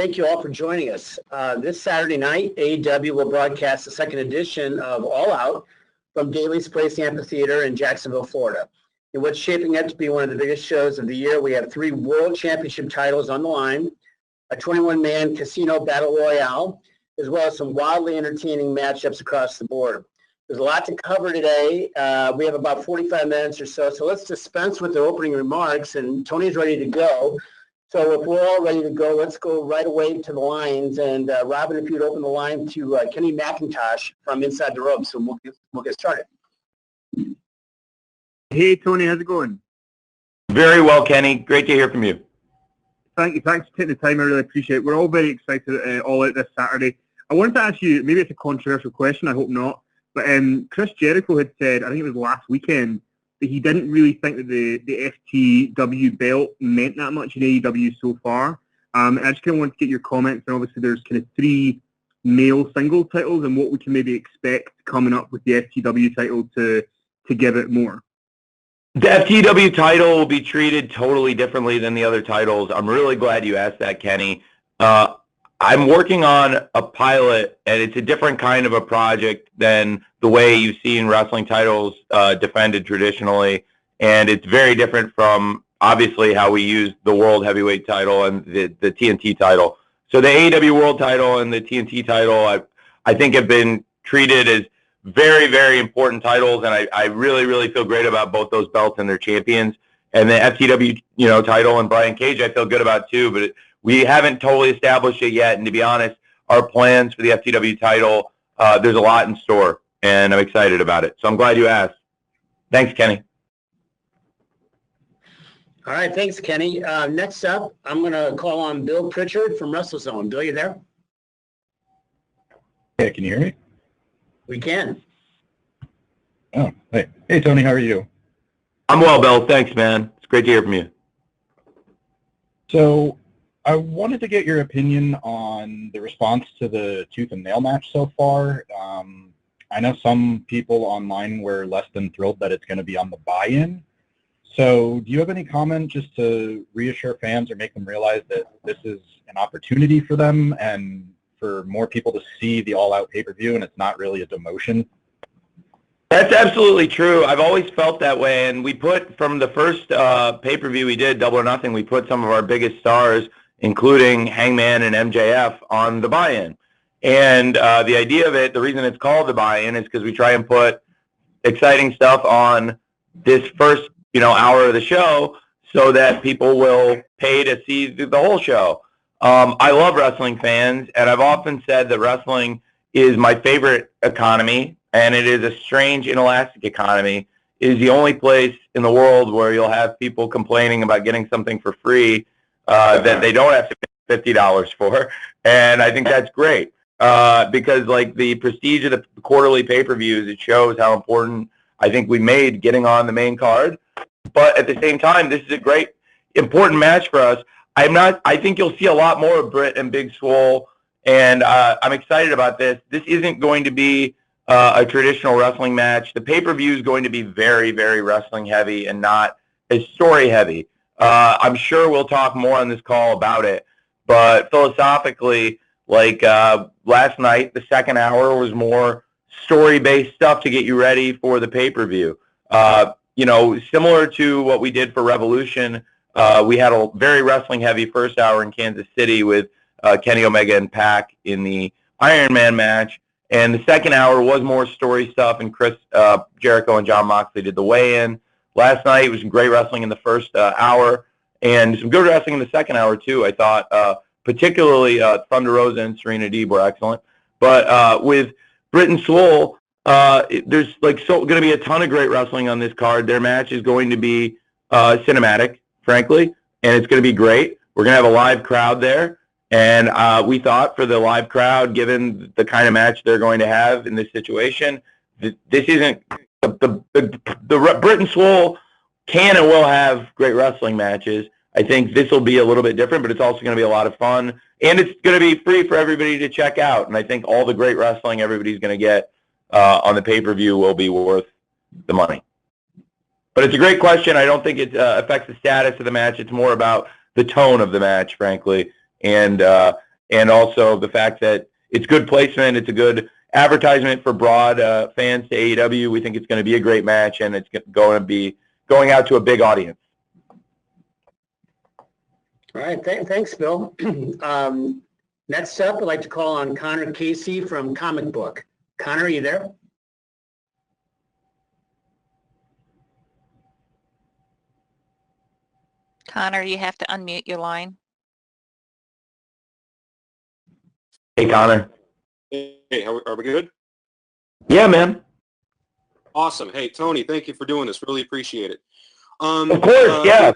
thank you all for joining us. This Saturday night, AEW will broadcast the second edition of All Out from Daly's Place Amphitheater in Jacksonville, Florida. In what's shaping up to be one of the biggest shows of the year, we have 3 World Championship titles on the line, a 21-man casino battle royale, as well as some wildly entertaining matchups across the board. There's a lot to cover today. We have about 45 minutes or so, so let's dispense with the opening remarks, and Tony's ready to go. So if we're all ready to go, let's go right away to the lines. And Robin, if you'd open the line to Kenny McIntosh from Inside the Ropes, so we'll get started. Hey, Tony, how's it going? Very well, Kenny. Great to hear from you. Thank you. Thanks for taking the time. I really appreciate it. We're all very excited All Out this Saturday. I wanted to ask you, maybe it's a controversial question, I hope not, but Chris Jericho had said, I think it was last weekend, that he didn't really think that the FTW belt meant that much in AEW so far. I just kind of wanted to get your comments, and obviously there's kind of 3 male single titles and what we can maybe expect coming up with the FTW title to give it more. The FTW title will be treated totally differently than the other titles. I'm really glad you asked that, Kenny. I'm working on a pilot, and it's a different kind of a project than the way you've seen wrestling titles defended traditionally, and it's very different from, obviously, how we use the World Heavyweight title and the TNT title. So the AEW World title and the TNT title, I think, have been treated as very, very important titles, and I really, really feel great about both those belts and their champions. And the FTW, title and Brian Cage, I feel good about too, but we haven't totally established it yet. And to be honest, our plans for the FTW title, there's a lot in store, and I'm excited about it. So I'm glad you asked. Thanks, Kenny. All right, thanks, Kenny. Next up, I'm going to call on Bill Pritchard from WrestleZone. Bill, you there? Hey, can you hear me? We can. Oh, hey. Hey, Tony, how are you? I'm well, Bill. Thanks, man. It's great to hear from you. So I wanted to get your opinion on the response to the tooth and nail match so far. I know some people online were less than thrilled that it's going to be on the buy-in. So do you have any comment just to reassure fans or make them realize that this is an opportunity for them and for more people to see the All Out pay-per-view and it's not really a demotion? That's absolutely true. I've always felt that way, and we put, from the first pay-per-view we did, Double or Nothing, we put some of our biggest stars, including Hangman and MJF, on the buy-in. And the idea of it, the reason it's called the buy-in is because we try and put exciting stuff on this first, hour of the show so that people will pay to see the whole show. I love wrestling fans, and I've often said that wrestling is my favorite economy, and it is a strange, inelastic economy. It is the only place in the world where you'll have people complaining about getting something for free that they don't have to pay $50 for, and I think that's great because, like, the prestige of the quarterly pay-per-views, it shows how important I think we made getting on the main card. But at the same time, this is a great, important match for us. I think you'll see a lot more of Britt and Big Swole, and I'm excited about this. This isn't going to be a traditional wrestling match. The pay-per-view is going to be very, very wrestling heavy and not as story heavy. I'm sure we'll talk more on this call about it, but philosophically, like last night, the second hour was more story-based stuff to get you ready for the pay-per-view. Similar to what we did for Revolution, we had a very wrestling-heavy first hour in Kansas City with Kenny Omega and Pac in the Iron Man match, and the second hour was more story stuff, and Jericho and Jon Moxley did the weigh-in. Last night was some great wrestling in the first hour, and some good wrestling in the second hour, too. I thought particularly Thunder Rosa and Serena Deeb were excellent. But with Britt and Swole, there's going to be a ton of great wrestling on this card. Their match is going to be cinematic, frankly, and it's going to be great. We're going to have a live crowd there, and we thought for the live crowd, given the kind of match they're going to have in this situation, this isn't the Britt and Swole can and will have great wrestling matches. I think this will be a little bit different, but it's also going to be a lot of fun, and it's going to be free for everybody to check out. And I think all the great wrestling everybody's going to get on the pay-per-view will be worth the money. But it's a great question. I don't think it affects the status of the match. It's more about the tone of the match, frankly. And and also the fact that it's good placement, it's a good advertisement for broad fans to AEW. We think it's going to be a great match, and it's going to be going out to a big audience. All right, thanks, Bill. Next up, I'd like to call on Connor Casey from Comic Book. Connor, are you there? Connor, you have to unmute your line. Hey, Connor. Hey, are we good? Yeah, man. Awesome. Hey, Tony, thank you for doing this. Really appreciate it. Of course, yeah.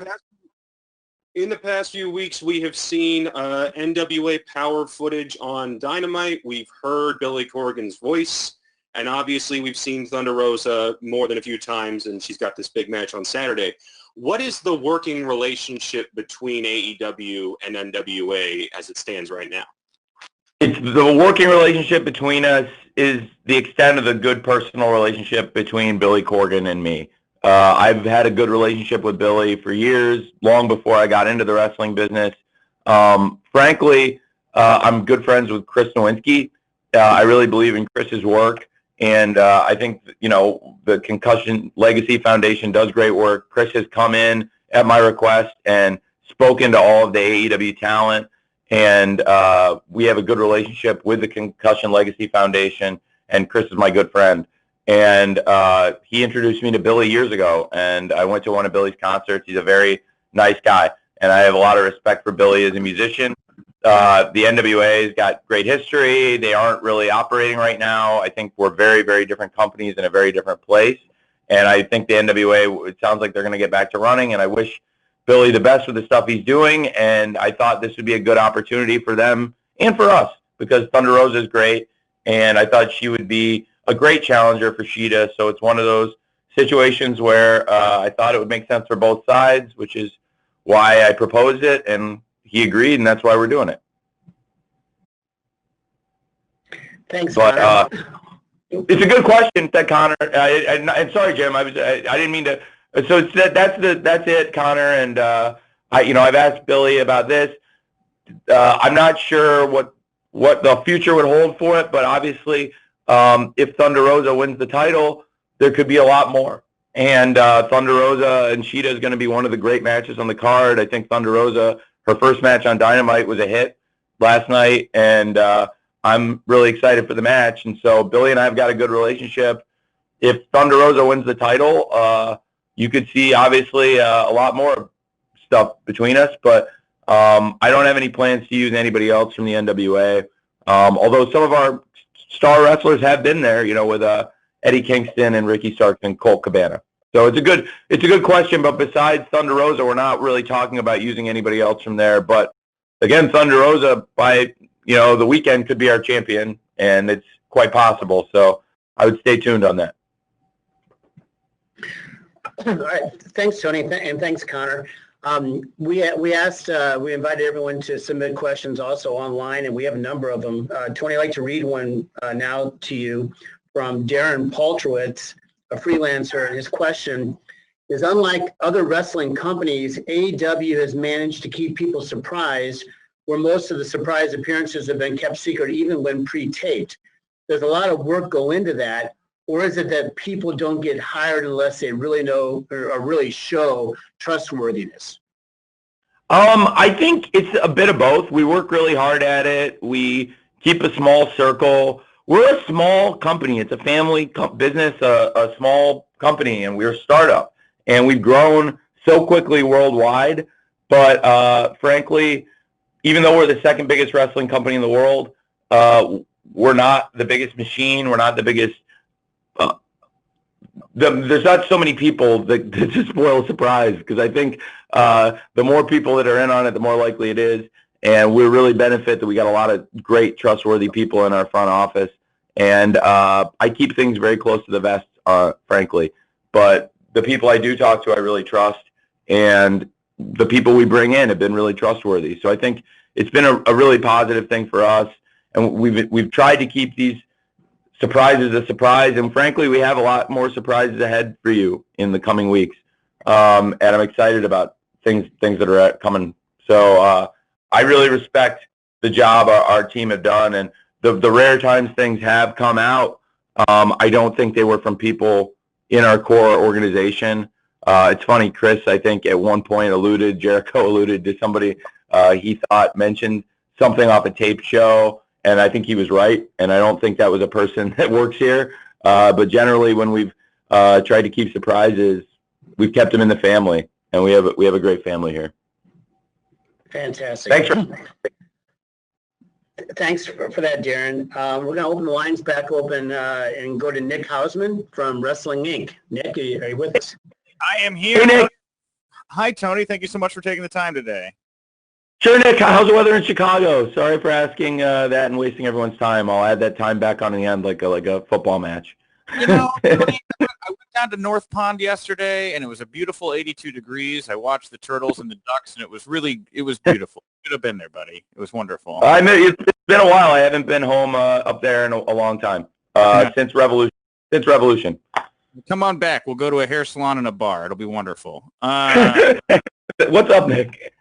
In the past few weeks, we have seen NWA Power footage on Dynamite. We've heard Billy Corgan's voice, and obviously we've seen Thunder Rosa more than a few times, and she's got this big match on Saturday. What is the working relationship between AEW and NWA as it stands right now? It's the working relationship between us is the extent of the good personal relationship between Billy Corgan and me. I've had a good relationship with Billy for years, long before I got into the wrestling business. Frankly, I'm good friends with Chris Nowinski. I really believe in Chris's work, and I think the Concussion Legacy Foundation does great work. Chris has come in at my request and spoken to all of the AEW talent, and we have a good relationship with the Concussion Legacy Foundation, and Chris is my good friend. And he introduced me to Billy years ago, and I went to one of Billy's concerts. He's a very nice guy, and I have a lot of respect for Billy as a musician. The NWA's got great history. They aren't really operating right now. I think we're very, very different companies in a very different place, and I think the NWA, it sounds like they're going to get back to running, and I wish Billy the best with the stuff he's doing, and I thought this would be a good opportunity for them and for us, because Thunder Rosa is great, and I thought she would be a great challenger for Shida. So it's one of those situations where I thought it would make sense for both sides, which is why I proposed it, and he agreed, and that's why we're doing it. Thanks, but, Connor. It's a good question, that Connor. I'm sorry, Jim. I didn't mean to. So that's it, Connor. And I've asked Billy about this. I'm not sure what the future would hold for it, but obviously, if Thunder Rosa wins the title, there could be a lot more. And Thunder Rosa and Shida is going to be one of the great matches on the card. I think Thunder Rosa, her first match on Dynamite was a hit last night, and I'm really excited for the match. And so Billy and I have got a good relationship. If Thunder Rosa wins the title, you could see, obviously, a lot more stuff between us. But I don't have any plans to use anybody else from the NWA, although some of our star wrestlers have been there, with Eddie Kingston and Ricky Starks and Colt Cabana. So it's a good question. But besides Thunder Rosa, we're not really talking about using anybody else from there. But again, Thunder Rosa by the weekend could be our champion, and it's quite possible. So I would stay tuned on that. All right, thanks, Tony, and thanks, Connor. We invited everyone to submit questions also online, and we have a number of them. Tony, I'd like to read one now to you from Darren Paltrowitz, a freelancer. His question is, unlike other wrestling companies, AEW has managed to keep people surprised, where most of the surprise appearances have been kept secret even when pre-taped. Does a lot of work go into that, or is it that people don't get hired unless they really know or really show trustworthiness? I think it's a bit of both. We work really hard at it. We keep a small circle. We're a small company. It's a family business, a small company, and we're a startup. And we've grown so quickly worldwide. But frankly, even though we're the second biggest wrestling company in the world, we're not the biggest machine. We're not the biggest. There's not so many people that just spoil a surprise, because I think the more people that are in on it, the more likely it is. And we really benefit that we got a lot of great, trustworthy people in our front office. And I keep things very close to the vest, frankly. But the people I do talk to, I really trust. And the people we bring in have been really trustworthy. So I think it's been a really positive thing for us. And we've tried to keep these surprises a surprise. And frankly, we have a lot more surprises ahead for you in the coming weeks. And I'm excited about things that are coming. So I really respect the job our team have done, and the rare times things have come out, I don't think they were from people in our core organization. It's funny, Chris, I think at one point Jericho alluded to somebody he thought mentioned something off a tape show, and I think he was right, and I don't think that was a person that works here. But generally, when we've tried to keep surprises, we've kept them in the family, and we have a great family here. Fantastic. Thanks for that, Darren. We're going to open the lines back open and go to Nick Hausman from Wrestling Inc. Nick, are you with us? I am here. Hey, Nick. Hi, Tony. Thank you so much for taking the time today. Sure, Nick. How's the weather in Chicago? Sorry for asking that and wasting everyone's time. I'll add that time back on in the end like a football match. You know, I went down to North Pond yesterday, and it was a beautiful 82 degrees. I watched the turtles and the ducks, and it was beautiful. You should have been there, buddy. It was wonderful. It's been a while. I haven't been home up there in a long time, since Revolution. Come on back. We'll go to a hair salon and a bar. It'll be wonderful. What's up, Nick?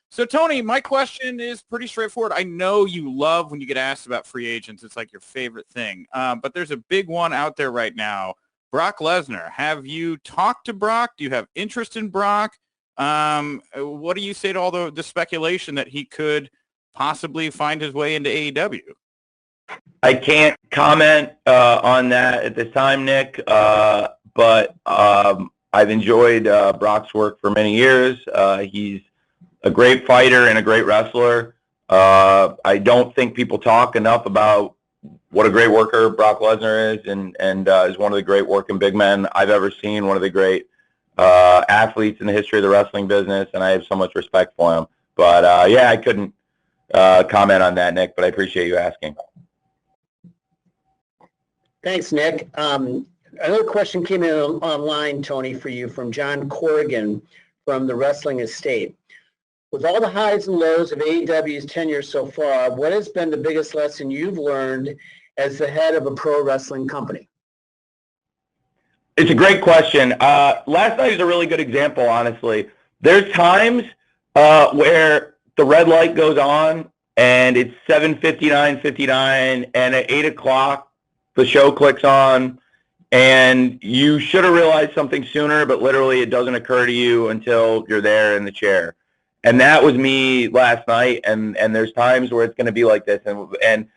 So, Tony, my question is pretty straightforward. I know you love when you get asked about free agents. It's like your favorite thing. But there's a big one out there right now. Brock Lesnar. Have you talked to Brock? Do you have interest in Brock? What do you say to all the speculation that he could possibly find his way into AEW? I can't comment on that at this time, Nick, but I've enjoyed Brock's work for many years. He's a great fighter and a great wrestler. I don't think people talk enough about what a great worker Brock Lesnar is, and is one of the great working big men I've ever seen, one of the great athletes in the history of the wrestling business, and I have so much respect for him. But, yeah, I couldn't comment on that, Nick, but I appreciate you asking. Thanks, Nick. Another question came in online, Tony, for you from John Corrigan from the Wrestling Estate. With all the highs and lows of AEW's tenure so far, what has been the biggest lesson you've learned as the head of a pro wrestling company? It's a great question. Last night is a really good example, honestly. There's times where the red light goes on and it's 7:59, and at 8 o'clock the show clicks on, and you should have realized something sooner, but literally it doesn't occur to you until you're there in the chair. And that was me last night, and there's times where it's going to be like this. And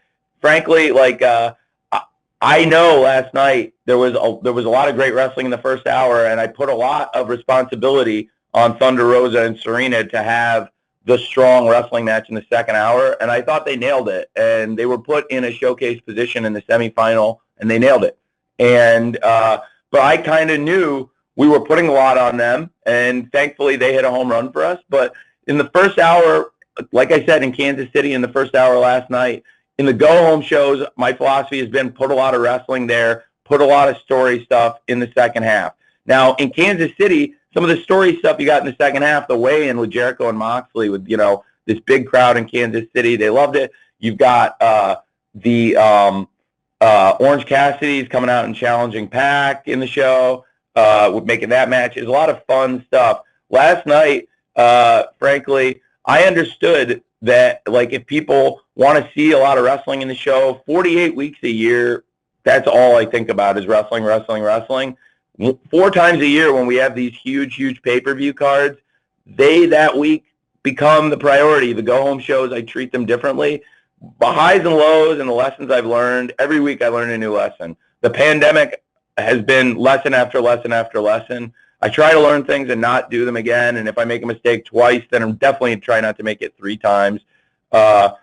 frankly, like I know last night there was a lot of great wrestling in the first hour, and I put a lot of responsibility on Thunder Rosa and Serena to have the strong wrestling match in the second hour, and I thought they nailed it. And they were put in a showcase position in the semifinal, and they nailed it. And but I kind of knew we were putting a lot on them, and thankfully they hit a home run for us. But in the first hour, like I said, in Kansas City in the first hour last night, in the go-home shows, my philosophy has been put a lot of wrestling there, put a lot of story stuff in the second half. Now, in Kansas City, some of the story stuff you got in the second half, the weigh-in with Jericho and Moxley, with, this big crowd in Kansas City, they loved it. You've got the Orange Cassidy's coming out and challenging Pac in the show, making that match. It's a lot of fun stuff. Last night, frankly, I understood that, like, if people want to see a lot of wrestling in the show, 48 weeks a year, that's all I think about is wrestling, wrestling, wrestling. 4 times a year when we have these huge pay-per-view cards, they that week become the priority. The go-home shows, I treat them differently. The highs and lows and the lessons I've learned, every week I learn a new lesson. The pandemic has been lesson after lesson after lesson. I try to learn things and not do them again, and if I make a mistake twice, then I'm definitely trying not to make it 3 times. The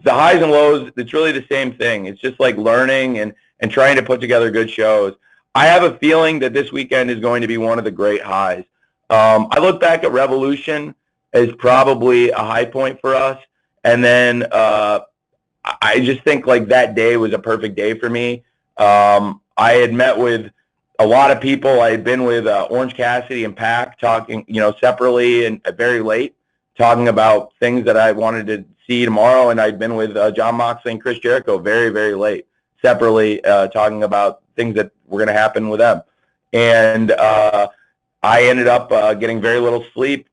highs and lows, it's really the same thing. It's just like learning and trying to put together good shows. I have a feeling that this weekend is going to be one of the great highs. I look back at Revolution as probably a high point for us, and then I just think like that day was a perfect day for me. I had met with a lot of people. I had been with Orange Cassidy and Pac talking, separately and very late, talking about things that I wanted to see tomorrow, and I'd been with Jon Moxley and Chris Jericho very, very late, separately, talking about things that were going to happen with them. And I ended up getting very little sleep.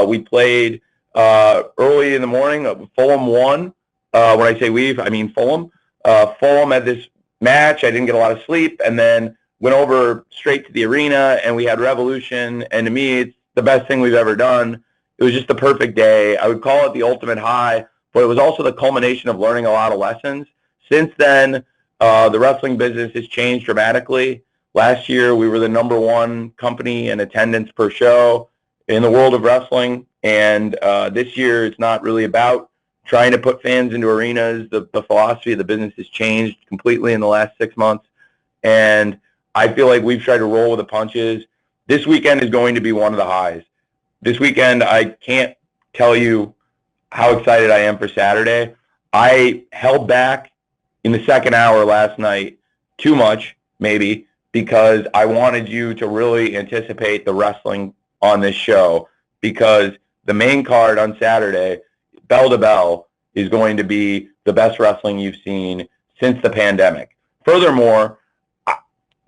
We played early in the morning. Fulham won. When I say we've, I mean Fulham. Fulham had this match. I didn't get a lot of sleep, and then went over straight to the arena, and we had Revolution. And to me, it's the best thing we've ever done. It was just the perfect day. I would call it the ultimate high, but it was also the culmination of learning a lot of lessons. Since then, the wrestling business has changed dramatically. Last year, we were the #1 company in attendance per show in the world of wrestling, and this year it's not really about trying to put fans into arenas. The philosophy of the business has changed completely in the last 6 months, and I feel like we've tried to roll with the punches. This weekend is going to be one of the highs. This weekend, I can't tell you how excited I am for Saturday. I held back in the second hour last night too much, maybe, because I wanted you to really anticipate the wrestling on this show, because the main card on Saturday, bell to bell, is going to be the best wrestling you've seen since the pandemic. Furthermore,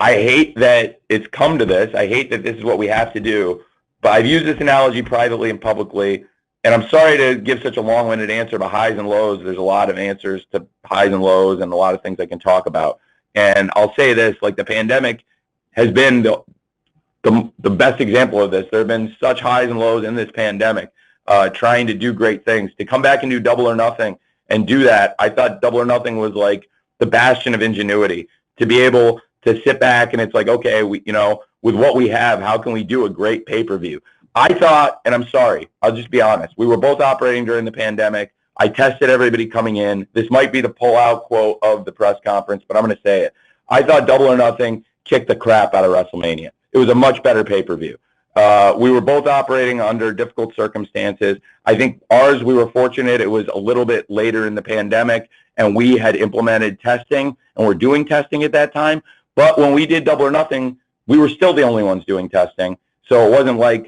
I hate that it's come to this. I hate that this is what we have to do. But I've used this analogy privately and publicly, and I'm sorry to give such a long-winded answer to highs and lows. There's a lot of answers to highs and lows and a lot of things I can talk about. And I'll say this, like, the pandemic has been the best example of this. There have been such highs and lows in this pandemic, trying to do great things. To come back and do Double or Nothing and do that, I thought Double or Nothing was like the bastion of ingenuity. To be able to sit back and it's like, okay, with what we have, how can we do a great pay-per-view? I thought, and I'm sorry, I'll just be honest, we were both operating during the pandemic. I tested everybody coming in. This might be the pull-out quote of the press conference, but I'm going to say it. I thought Double or Nothing kicked the crap out of WrestleMania. It was a much better pay-per-view. We were both operating under difficult circumstances. I think ours, we were fortunate. It was a little bit later in the pandemic, and we had implemented testing, and we're doing testing at that time. But when we did Double or Nothing, we were still the only ones doing testing. So it wasn't like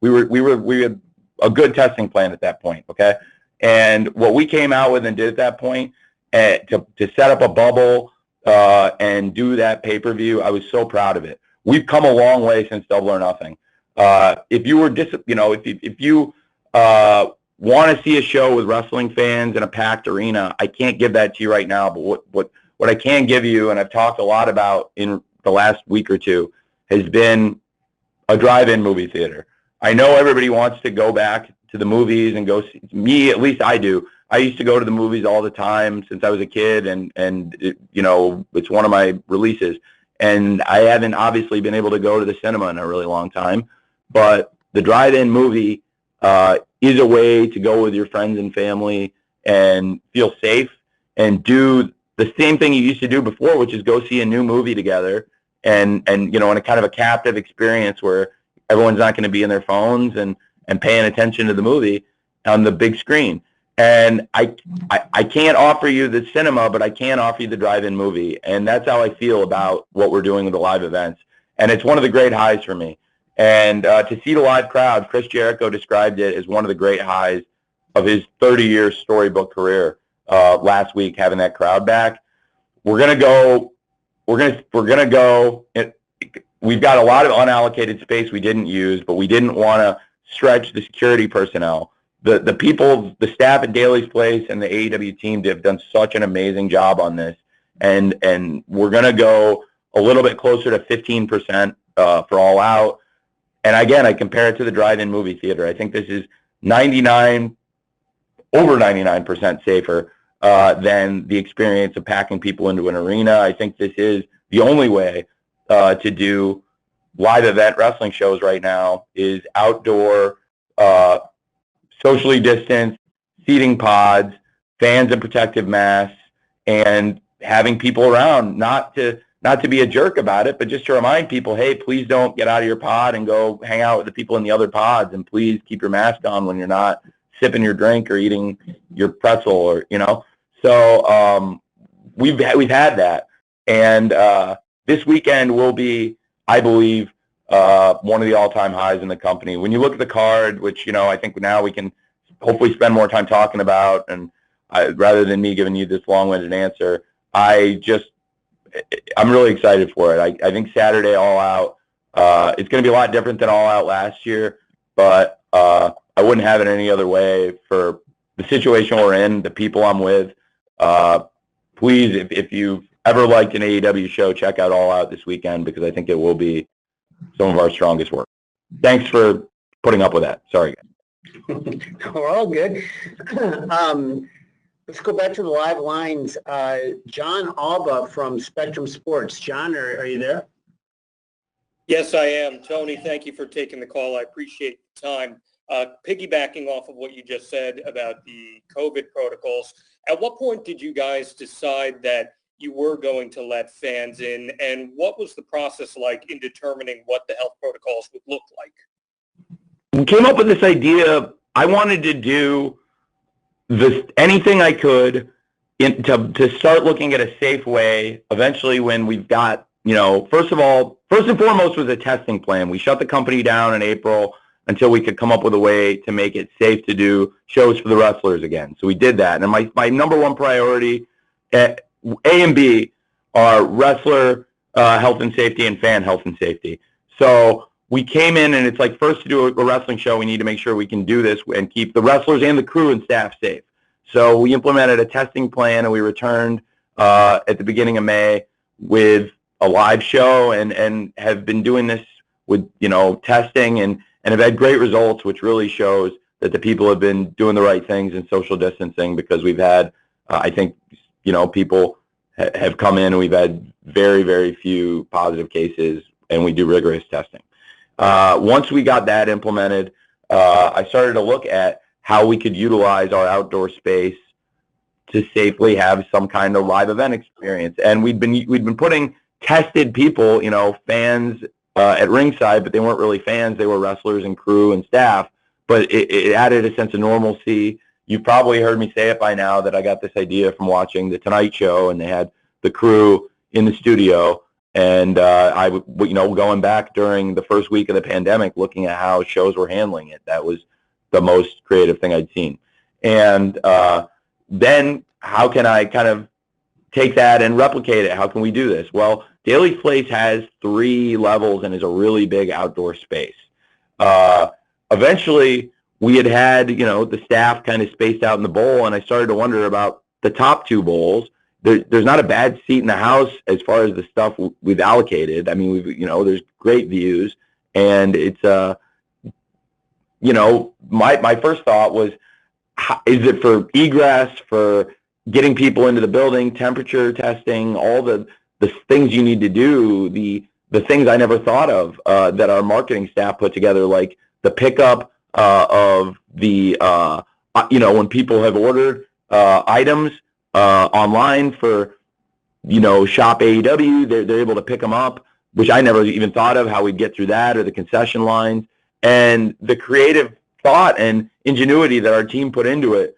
we had a good testing plan at that point. Okay, and what we came out with and did at that point to set up a bubble and do that pay-per-view, I was so proud of it. We've come a long way since Double or Nothing. If you were if you want to see a show with wrestling fans in a packed arena, I can't give that to you right now. But what I can give you, and I've talked a lot about in the last week or two, has been a drive-in movie theater. I know everybody wants to go back to the movies and go see. Me, at least I do. I used to go to the movies all the time since I was a kid, and it's one of my releases. And I haven't obviously been able to go to the cinema in a really long time. But the drive-in movie is a way to go with your friends and family and feel safe and do the same thing you used to do before, which is go see a new movie together and in a kind of a captive experience where everyone's not going to be in their phones and paying attention to the movie on the big screen. And I can't offer you the cinema, but I can offer you the drive-in movie. And that's how I feel about what we're doing with the live events. And it's one of the great highs for me. And to see the live crowd, Chris Jericho described it as one of the great highs of his 30-year storybook career last week, having that crowd back. We're going to go. We've got a lot of unallocated space we didn't use, but we didn't want to stretch the security personnel. The people, the staff at Daly's Place and the AEW team have done such an amazing job on this, and we're going to go a little bit closer to 15% for All Out. And again, I compare it to the drive-in movie theater. I think this is over 99% safer than the experience of packing people into an arena. I think this is the only way to do live event wrestling shows right now is outdoor, socially distanced, seating pods, fans in protective masks, and having people around, not to be a jerk about it, but just to remind people, hey, please don't get out of your pod and go hang out with the people in the other pods, and please keep your mask on when you're not sipping your drink or eating your pretzel, or So we've had that, and this weekend will be, I believe, one of the all-time highs in the company. When you look at the card, which I think now we can hopefully spend more time talking about, and rather than me giving you this long-winded answer, I'm really excited for it. I think Saturday All Out, it's going to be a lot different than All Out last year, but I wouldn't have it any other way for the situation we're in, the people I'm with. Please, if you've ever liked an AEW show, check out All Out this weekend because I think it will be some of our strongest work. Thanks for putting up with that. Sorry, guys. We're all good. Let's go back to the live lines. John Alba from Spectrum Sports. John, are you there? Yes, I am. Tony, thank you for taking the call. I appreciate the time. Piggybacking off of what you just said about the COVID protocols, at what point did you guys decide that you were going to let fans in, and what was the process like in determining what the health protocols would look like? We came up with this idea. I wanted to do anything I could to start looking at a safe way. Eventually, when we've got, first and foremost was a testing plan. We shut the company down in April until we could come up with a way to make it safe to do shows for the wrestlers again. So we did that. And my number one priority, A and B, are wrestler health and safety and fan health and safety. So we came in and it's like, first to do a wrestling show, we need to make sure we can do this and keep the wrestlers and the crew and staff safe. So we implemented a testing plan and we returned at the beginning of May with a live show and have been doing this with, testing and have had great results, which really shows that the people have been doing the right things in social distancing because we've had, I think, people have come in and we've had very, very few positive cases and we do rigorous testing. Once we got that implemented, I started to look at how we could utilize our outdoor space to safely have some kind of live event experience. And we'd been putting tested people, fans at ringside, but they weren't really fans. They were wrestlers and crew and staff. But it added a sense of normalcy. You've probably heard me say it by now that I got this idea from watching The Tonight Show, and they had the crew in the studio. And going back during the first week of the pandemic, looking at how shows were handling it, that was the most creative thing I'd seen. And then how can I kind of take that and replicate it? How can we do this? Well, Daly's Place has 3 levels and is a really big outdoor space. Eventually, we had the staff kind of spaced out in the bowl, and I started to wonder about the top 2 bowls. There's not a bad seat in the house as far as the stuff we've allocated. I mean, there's great views, and it's my first thought was, is it for egress, for getting people into the building, temperature testing, all the things you need to do, the things I never thought of that our marketing staff put together, like the pickup of the when people have ordered items online for shop AEW, they're able to pick them up, which I never even thought of how we'd get through that, or the concession lines, and the creative thought and ingenuity that our team put into it.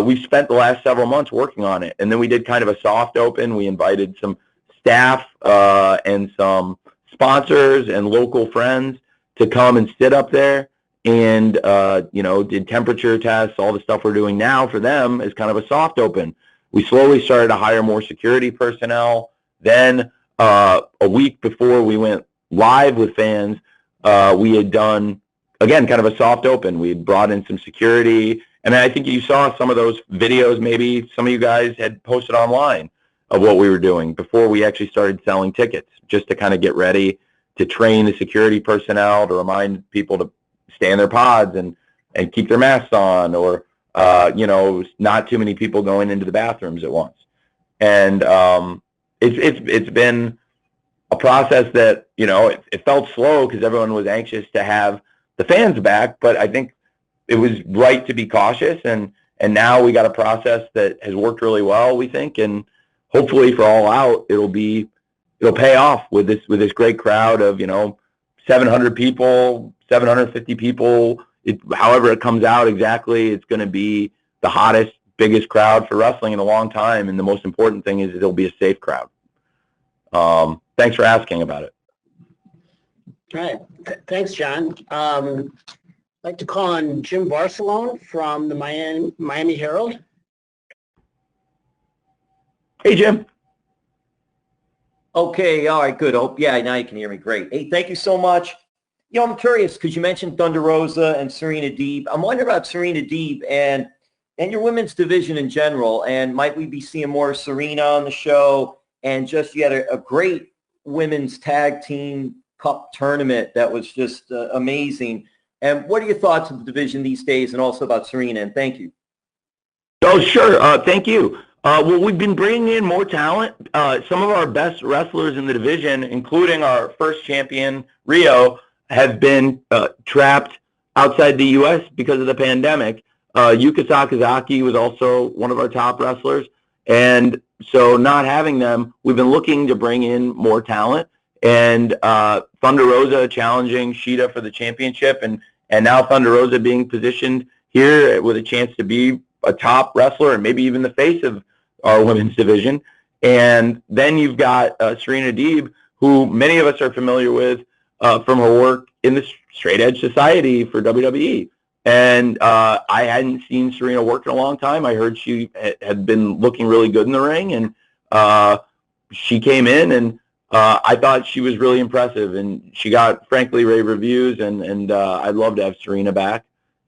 We've spent the last several months working on it, and then we did kind of a soft open. We invited some staff and some sponsors and local friends to come and sit up there and did temperature tests, all the stuff we're doing now for them is kind of a soft open. We slowly started to hire more security personnel. Then a week before we went live with fans, we had done, again, kind of a soft open. We had brought in some security. And I think you saw some of those videos, maybe some of you guys had posted online of what we were doing before we actually started selling tickets, just to kind of get ready to train the security personnel, to remind people to stay in their pods and keep their masks on, or not too many people going into the bathrooms at once. And it's been a process that, it felt slow because everyone was anxious to have the fans back, but I think it was right to be cautious, and now we got a process that has worked really well, we think, and hopefully for All Out, it'll pay off with this great crowd of 700 people, 750 people. However it comes out exactly, it's going to be the hottest, biggest crowd for wrestling in a long time, and the most important thing is it'll be a safe crowd. Thanks for asking about it. All right. Thanks, John. I'd like to call on Jim Barcelone from the Miami Herald. Hey, Jim. Okay, all right, good. Oh, yeah, now you can hear me. Great. Hey, thank you so much. I'm curious because you mentioned Thunder Rosa and Serena Deeb. I'm wondering about Serena Deeb and your women's division in general. And might we be seeing more Serena on the show? And just you had a great women's tag team cup tournament that was just amazing. And what are your thoughts of the division these days, and also about Serena? And thank you. Oh, sure. Thank you. Well, we've been bringing in more talent. Some of our best wrestlers in the division, including our first champion, Rio, have been trapped outside the U.S. because of the pandemic. Yuka Sakazaki was also one of our top wrestlers. And so not having them, we've been looking to bring in more talent. And Thunder Rosa challenging Shida for the championship. And now Thunder Rosa being positioned here with a chance to be a top wrestler and maybe even the face of our women's division. And then you've got Serena Deeb, who many of us are familiar with from her work in the Straight Edge Society for WWE. And I hadn't seen Serena work in a long time. I heard she had been looking really good in the ring, and she came in, and I thought she was really impressive. And she got, frankly, rave reviews, and I'd love to have Serena back.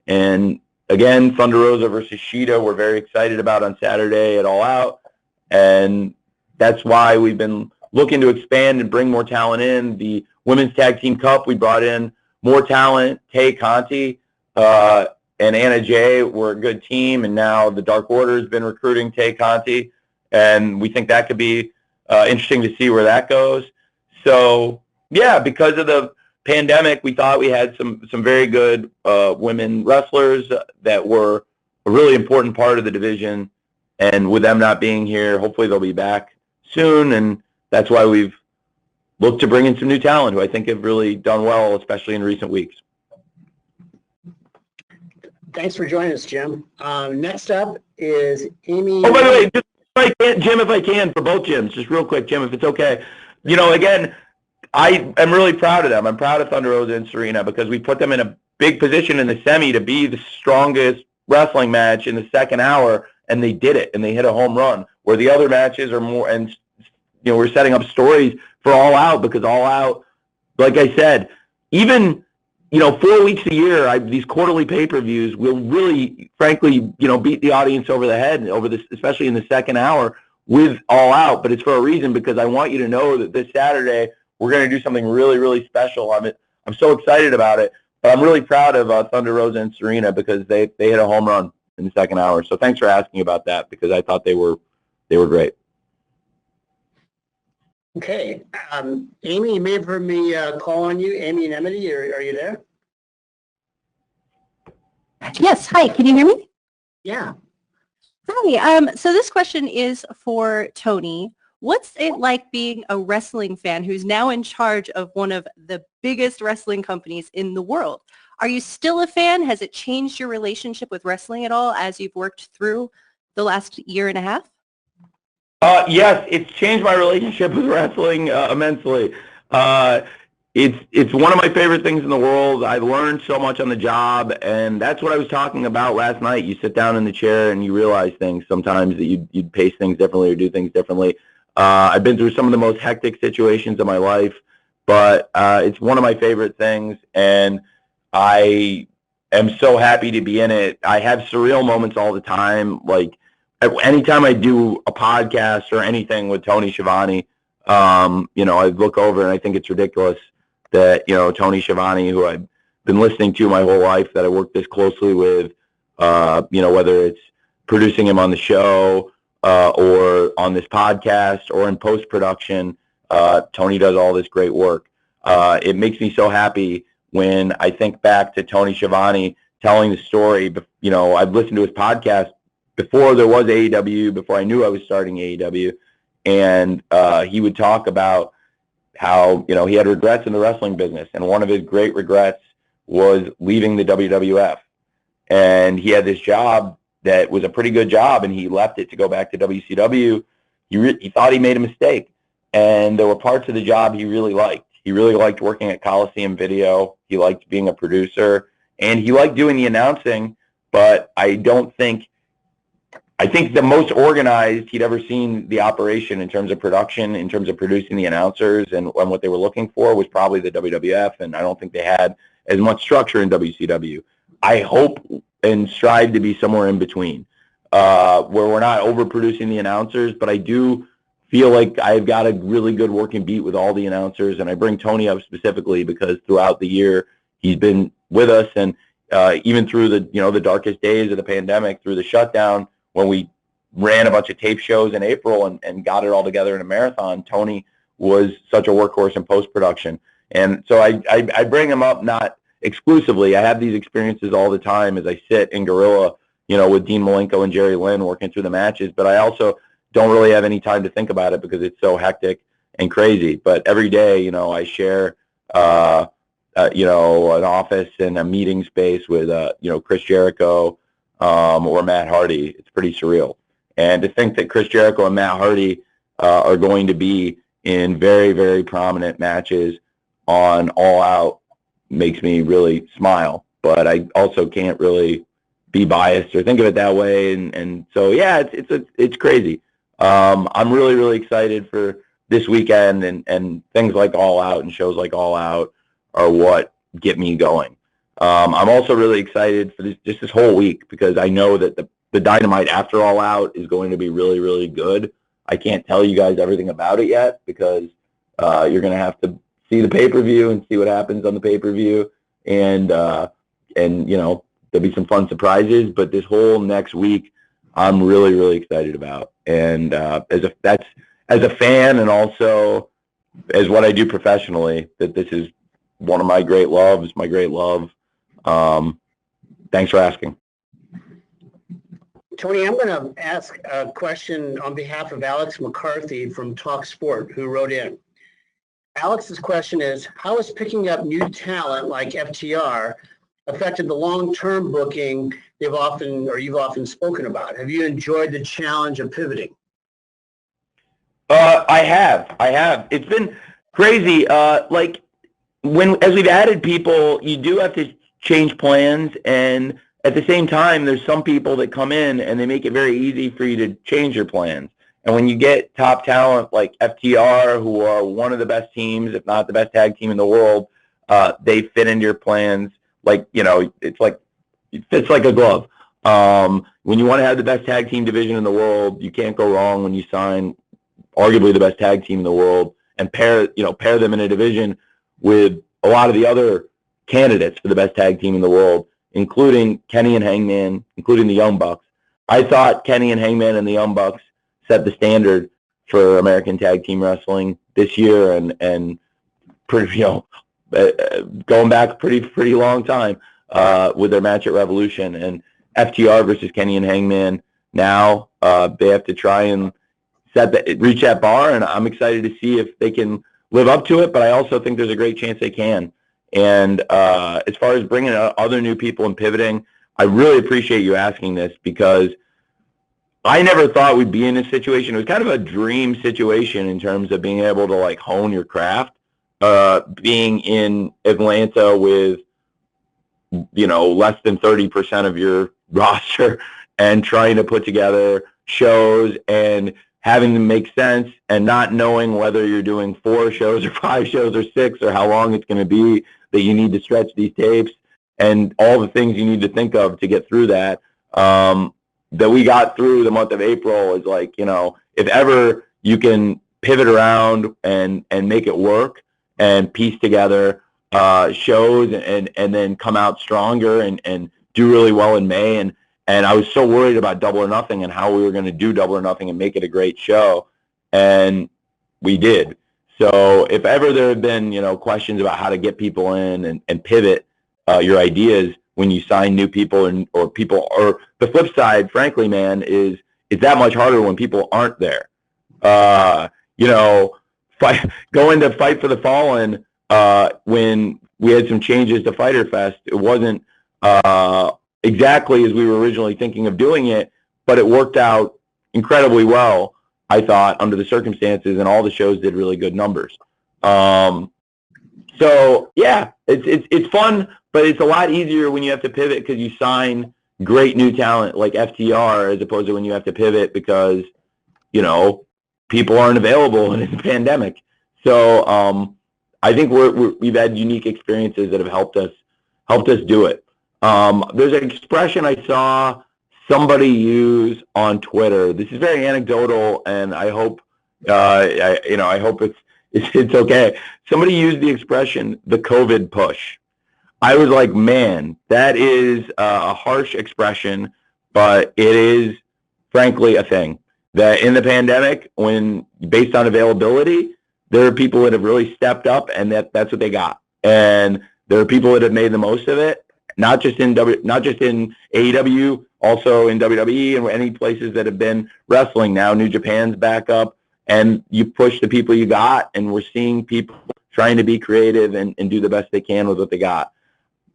And again, Thunder Rosa versus Shida, we're very excited about on Saturday at All Out. And that's why we've been looking to expand and bring more talent in. The Women's Tag Team Cup, we brought in more talent. Tay Conti and Anna Jay were a good team, and now the Dark Order has been recruiting Tay Conti, and we think that could be interesting to see where that goes. So, yeah, because of the pandemic, we thought we had some very good women wrestlers that were a really important part of the division, and with them not being here, hopefully they'll be back soon, and that's why we've looked to bring in some new talent who I think have really done well, especially in recent weeks. Thanks for joining us, Jim. Next up is Amy. Oh, by the way, just if I can, for both Jims, just real quick, Jim, if it's okay. Again, I am really proud of them. I'm proud of Thunder Rosa and Serena because we put them in a big position in the semi to be the strongest wrestling match in the second hour, and they did it, and they hit a home run, where the other matches are more, and we're setting up stories for All Out, because All Out, like I said, even 4 weeks a year, these quarterly pay-per-views will really, frankly, beat the audience over the head over this, especially in the second hour with All Out. But it's for a reason, because I want you to know that this Saturday we're going to do something really, really special. I'm so excited about it. But I'm really proud of Thunder Rosa and Serena because they hit a home run in the second hour. So thanks for asking about that, because I thought they were great. Okay. Amy, you may have heard me call on you. Amy and Emily, are you there? Yes. Hi. Can you hear me? Yeah. Hi. So this question is for Tony. What's it like being a wrestling fan who's now in charge of one of the biggest wrestling companies in the world? Are you still a fan? Has it changed your relationship with wrestling at all as you've worked through the last year and a half? Yes, it's changed my relationship with wrestling immensely. It's one of my favorite things in the world. I've learned so much on the job, and that's what I was talking about last night. You sit down in the chair and you realize things sometimes that you'd pace things differently or do things differently. I've been through some of the most hectic situations of my life, but it's one of my favorite things, and I am so happy to be in it. I have surreal moments all the time, like anytime I do a podcast or anything with Tony Schiavone, I look over and I think it's ridiculous that, Tony Schiavone, who I've been listening to my whole life, that I work this closely with, whether it's producing him on the show or on this podcast or in post-production, Tony does all this great work. It makes me so happy when I think back to Tony Schiavone telling the story. I've listened to his podcast before there was AEW, before I knew I was starting AEW, and he would talk about how, he had regrets in the wrestling business, and one of his great regrets was leaving the WWF. And he had this job that was a pretty good job, and he left it to go back to WCW. He thought he made a mistake, and there were parts of the job he really liked. He really liked working at Coliseum Video. He liked being a producer, and he liked doing the announcing, but I don't think I think the most organized he'd ever seen the operation in terms of production, in terms of producing the announcers and what they were looking for was probably the WWF, and I don't think they had as much structure in WCW. I hope and strive to be somewhere in between, where we're not overproducing the announcers, but I do feel like I've got a really good working beat with all the announcers, and I bring Tony up specifically because throughout the year he's been with us, and even through the darkest days of the pandemic, through the shutdown, when we ran a bunch of tape shows in April and got it all together in a marathon, Tony was such a workhorse in post-production. And so I bring him up not exclusively. I have these experiences all the time as I sit in Gorilla, with Dean Malenko and Jerry Lynn working through the matches, but I also don't really have any time to think about it because it's so hectic and crazy. But every day, I share, an office and a meeting space with, Chris Jericho, or Matt Hardy. It's pretty surreal. And to think that Chris Jericho and Matt Hardy are going to be in very, very prominent matches on All Out makes me really smile. But I also can't really be biased or think of it that way. And so, yeah, it's crazy. I'm really, really excited for this weekend, and things like All Out and shows like All Out are what get me going. I'm also really excited for this whole week because I know that the Dynamite after All Out is going to be really, really good. I can't tell you guys everything about it yet because you're going to have to see the pay-per-view and see what happens on the pay-per-view, and there'll be some fun surprises. But this whole next week, I'm really, really excited about, and as a fan and also as what I do professionally, that this is one of my great loves, my great love. Thanks for asking. Tony, I'm going to ask a question on behalf of Alex McCarthy from Talk Sport, who wrote in. Alex's question is, how has picking up new talent like FTR affected the long-term booking you've often spoken about? Have you enjoyed the challenge of pivoting? I have. It's been crazy. As we've added people, you do have to change plans, and at the same time, there's some people that come in and they make it very easy for you to change your plans. And when you get top talent like FTR, who are one of the best teams, if not the best tag team in the world, they fit into your plans it fits like a glove. When you want to have the best tag team division in the world, you can't go wrong when you sign arguably the best tag team in the world and pair them in a division with a lot of the other candidates for the best tag team in the world, including Kenny and Hangman, including the Young Bucks. I thought Kenny and Hangman and the Young Bucks set the standard for American tag team wrestling this year, and pretty, going back a pretty long time with their match at Revolution. And FTR versus Kenny and Hangman, now they have to try and reach that bar, and I'm excited to see if they can live up to it, but I also think there's a great chance they can. And as far as bringing other new people and pivoting, I really appreciate you asking this because I never thought we'd be in this situation. It was kind of a dream situation in terms of being able to hone your craft. Being in Atlanta with less than 30% of your roster and trying to put together shows and having them make sense and not knowing whether you're doing 4 shows or 5 shows or 6 or how long it's going to be, that you need to stretch these tapes and all the things you need to think of to get through that. That we got through the month of April is if ever you can pivot around and make it work and piece together shows and then come out stronger and do really well in May. And I was so worried about Double or Nothing and how we were going to do Double or Nothing and make it a great show, and we did. So if ever there have been questions about how to get people in and pivot your ideas when you sign new people or the flip side, frankly, man, is it's that much harder when people aren't there. Going to Fight for the Fallen when we had some changes to Fyter Fest, it wasn't exactly as we were originally thinking of doing it, but it worked out incredibly well, I thought, under the circumstances, and all the shows did really good numbers. So yeah, it's fun, but it's a lot easier when you have to pivot because you sign great new talent like FTR as opposed to when you have to pivot because, you know, people aren't available and it's a pandemic. So I think we've had unique experiences that have helped us do it. There's an expression I saw somebody use on Twitter. This is very anecdotal, and I hope I hope it's okay. Somebody used the expression "the COVID push." I was like, man, that is a harsh expression, but it is frankly a thing. That in the pandemic, when based on availability, there are people that have really stepped up, and that's what they got. And there are people that have made the most of it, not just in AEW, also in WWE and any places that have been wrestling now. New Japan's back up, and you push the people you got, and we're seeing people trying to be creative and do the best they can with what they got.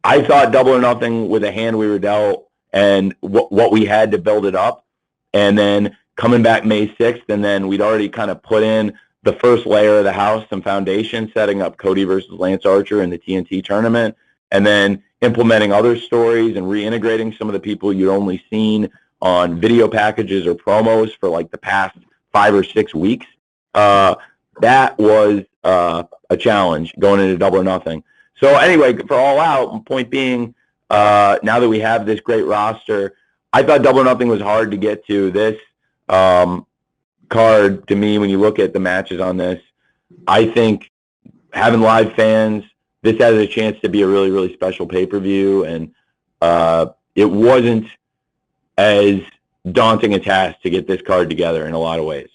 I thought Double or Nothing was a hand we were dealt and what we had to build it up. And then coming back May 6th, and then we'd already kind of put in the first layer of the house, some foundation, setting up Cody versus Lance Archer in the TNT tournament, and then implementing other stories and reintegrating some of the people you'd only seen on video packages or promos for like the past 5 or 6 weeks. That was a challenge going into Double or Nothing. So anyway, for All Out, point being, now that we have this great roster, I thought Double or Nothing was hard to get to. This card, to me, when you look at the matches on this, I think having live fans, this has a chance to be a really, really special pay-per-view, and it wasn't as daunting a task to get this card together in a lot of ways.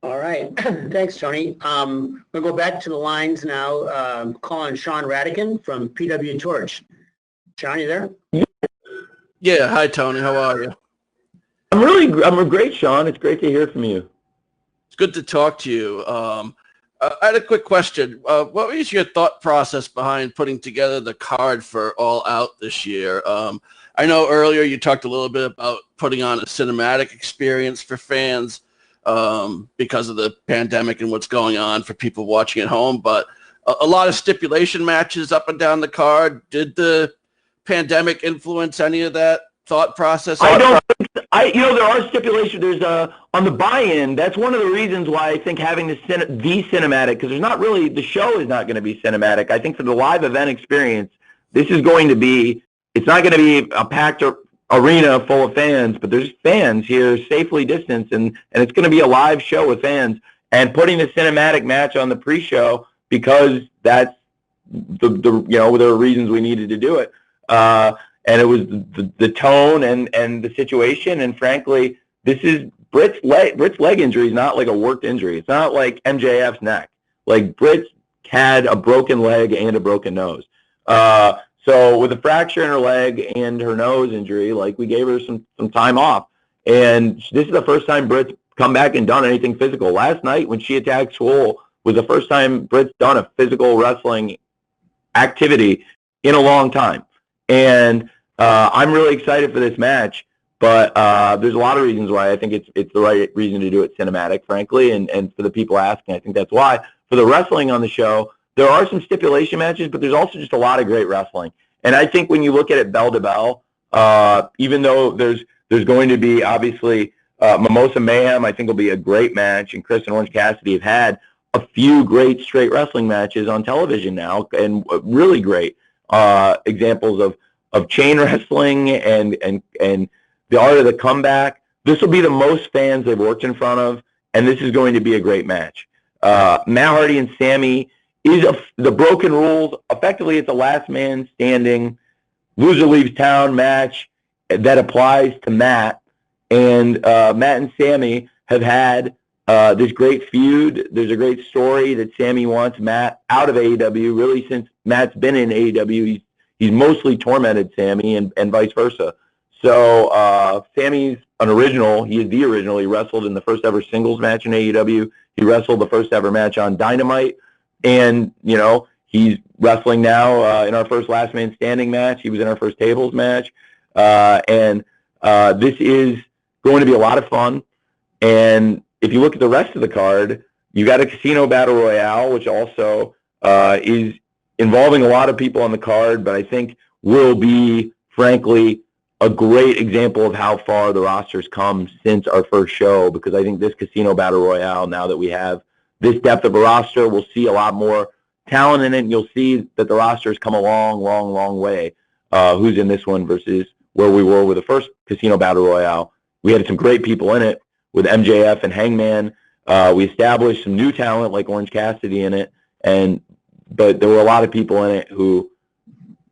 All right. Thanks, Tony. We'll go back to the lines now. Calling Sean Radican from PW Torch. Sean, you there? Yeah. Hi, Tony. How are you? I'm great, Sean. It's great to hear from you. It's good to talk to you. I had a quick question. What was your thought process behind putting together the card for All Out this year? I know earlier you talked a little bit about putting on a cinematic experience for fans because of the pandemic and what's going on for people watching at home, but a lot of stipulation matches up and down the card. Did the pandemic influence any of that thought process? I don't think there are stipulations. There's on the buy-in. That's one of the reasons why I think having the cinematic, because there's not really, the show is not going to be cinematic. I think for the live event experience, this is going to be, it's not going to be a packed arena full of fans, but there's fans here safely distanced, and it's going to be a live show with fans. And putting the cinematic match on the pre-show, because that's there are reasons we needed to do it. And it was the tone and the situation, and frankly, this is Britt's leg injury is not like a worked injury. It's not like MJF's neck. Like Britt had a broken leg and a broken nose. So with a fracture in her leg and her nose injury, like we gave her some time off. And this is the first time Britt's come back and done anything physical. Last night when she attacked Swole was the first time Britt's done a physical wrestling activity in a long time. And I'm really excited for this match, but there's a lot of reasons why I think it's the right reason to do it cinematic, frankly, and for the people asking, I think that's why. For the wrestling on the show, there are some stipulation matches, but there's also just a lot of great wrestling. And I think when you look at it bell to bell, even though there's going to be, obviously, Mimosa Mayhem, I think will be a great match, and Chris and Orange Cassidy have had a few great straight wrestling matches on television now, and really great examples of chain wrestling and the art of the comeback. This will be the most fans they've worked in front of, and this is going to be a great match. Matt Hardy and Sammy is the broken rules. Effectively, it's a last man standing, loser leaves town match that applies to Matt. And Matt and Sammy have had this great feud. There's a great story that Sammy wants Matt out of AEW. Really, since Matt's been in AEW, he's mostly tormented Sammy and vice versa. So Sammy's an original. He is the original. He wrestled in the first ever singles match in AEW. He wrestled the first ever match on Dynamite. And, he's wrestling now in our first last man standing match. He was in our first tables match. And this is going to be a lot of fun. And if you look at the rest of the card, you got a casino battle royale, which also is involving a lot of people on the card, but I think will be frankly, a great example of how far the roster's come since our first show, because I think this Casino Battle Royale, now that we have this depth of a roster, we'll see a lot more talent in it, and you'll see that the roster's come a long, long, long way. Who's in this one versus where we were with the first Casino Battle Royale. We had some great people in it with MJF and Hangman. We established some new talent like Orange Cassidy in it, but there were a lot of people in it who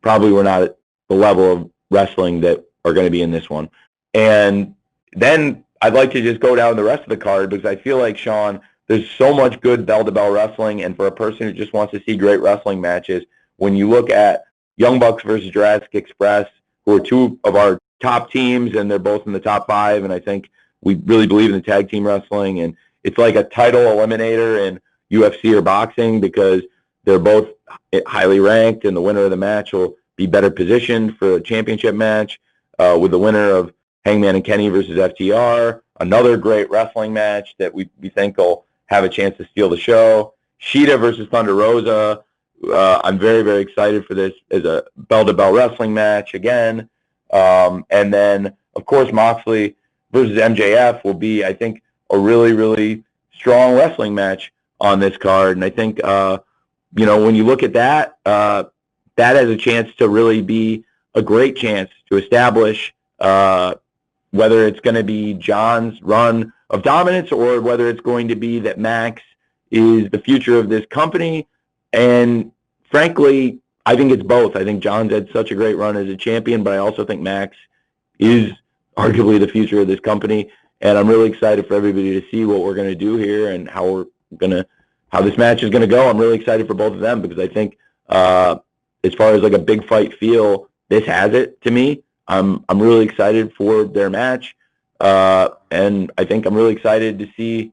probably were not at the level of wrestling that are going to be in this one. And then I'd like to just go down the rest of the card, because I feel like, Sean, there's so much good bell-to-bell wrestling, and for a person who just wants to see great wrestling matches, when you look at Young Bucks versus Jurassic Express, who are two of our top teams, and they're both in the top 5, and I think we really believe in the tag team wrestling, and it's like a title eliminator in UFC or boxing, because they're both highly ranked, and the winner of the match will be better positioned for a championship match, with the winner of Hangman and Kenny versus FTR, another great wrestling match that we think will have a chance to steal the show. Shida versus Thunder Rosa. I'm very, very excited for this as a bell-to-bell wrestling match again. And then, of course, Moxley versus MJF will be, I think, a really, really strong wrestling match on this card. And I think, when you look at that, that has a chance to really be a great chance to establish whether it's going to be John's run of dominance or whether it's going to be that Max is the future of this company. And frankly, I think it's both. I think John's had such a great run as a champion, but I also think Max is arguably the future of this company. And I'm really excited for everybody to see what we're going to do here and how this match is going to go. I'm really excited for both of them, because I think as far as like a big fight feel, this has it to me. I'm really excited for their match, and I think I'm really excited to see,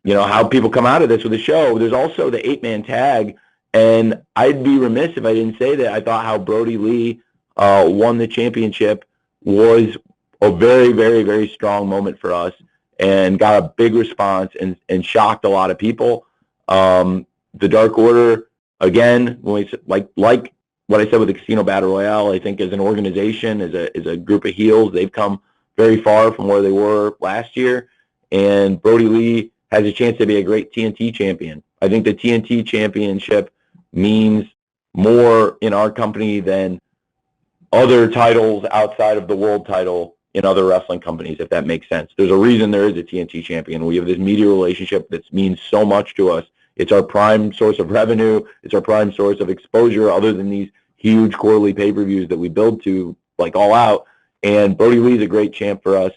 how people come out of this with the show. There's also the 8-man tag, and I'd be remiss if I didn't say that I thought how Brody Lee won the championship was a very, very, very strong moment for us, and got a big response and shocked a lot of people. The Dark Order, again, when we, like what I said with the Casino Battle Royale, I think as an organization, as a group of heels, they've come very far from where they were last year. And Brody Lee has a chance to be a great TNT champion. I think the TNT championship means more in our company than other titles outside of the world title in other wrestling companies, if that makes sense. There's a reason there is a TNT champion. We have this media relationship that means so much to us. It's our prime source of revenue. It's our prime source of exposure, other than these huge quarterly pay-per-views that we build to, like All Out. And Brody Lee's a great champ for us.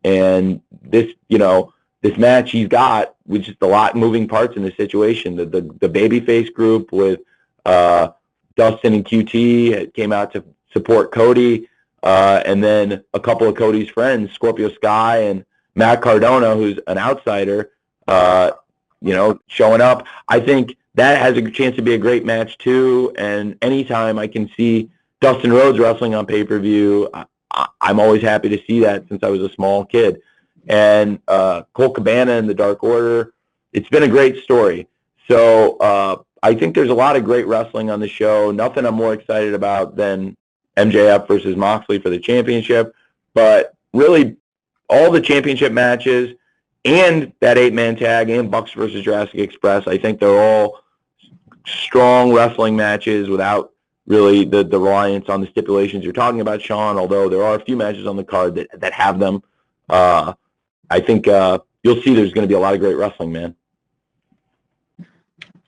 And this, this match he's got, with just a lot moving parts in the situation. The babyface group with Dustin and QT came out to support Cody, and then a couple of Cody's friends, Scorpio Sky and Matt Cardona, who's an outsider, showing up. I think that has a chance to be a great match too. And anytime I can see Dustin Rhodes wrestling on pay-per-view, I'm always happy to see that since I was a small kid. And Colt Cabana and the Dark Order, it's been a great story. So I think there's a lot of great wrestling on the show. Nothing I'm more excited about than MJF versus Moxley for the championship. But really, all the championship matches and that 8-man tag and Bucks versus Jurassic Express, I think they're all strong wrestling matches without really the reliance on the stipulations you're talking about, Sean, although there are a few matches on the card that have them. I think you'll see there's going to be a lot of great wrestling, man.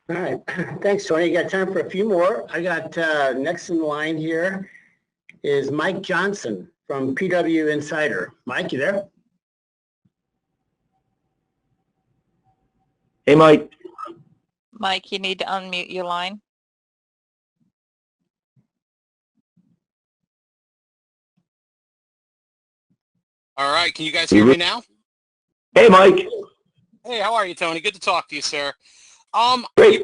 All right. Thanks, Tony. You got time for a few more. I got next in line here is Mike Johnson from PW Insider. Mike, you there? Hey, Mike. Mike, you need to unmute your line. All right. Can you guys hear me now? Hey, Mike. Hey, how are you, Tony? Good to talk to you, sir. Great.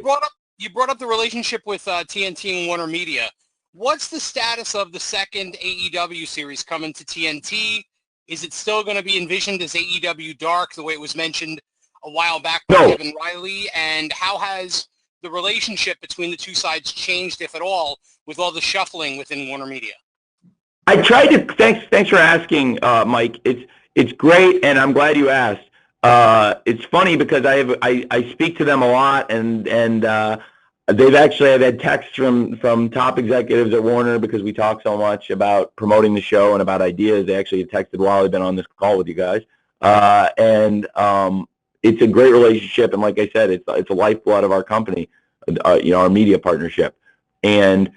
You brought up the relationship with TNT and Warner Media. What's the status of the second AEW series coming to TNT? Is it still going to be envisioned as AEW Dark, the way it was mentioned a while back by Kevin Riley? And how has the relationship between the two sides changed, if at all, with all the shuffling within Warner Media? I tried to. Thanks for asking, Mike. It's great, and I'm glad you asked. It's funny because I speak to them a lot, and they've actually, I've had texts from top executives at Warner because we talk so much about promoting the show and about ideas. They actually texted while I've been on this call with you guys, and it's a great relationship. And like I said, it's a lifeblood of our company, our media partnership. And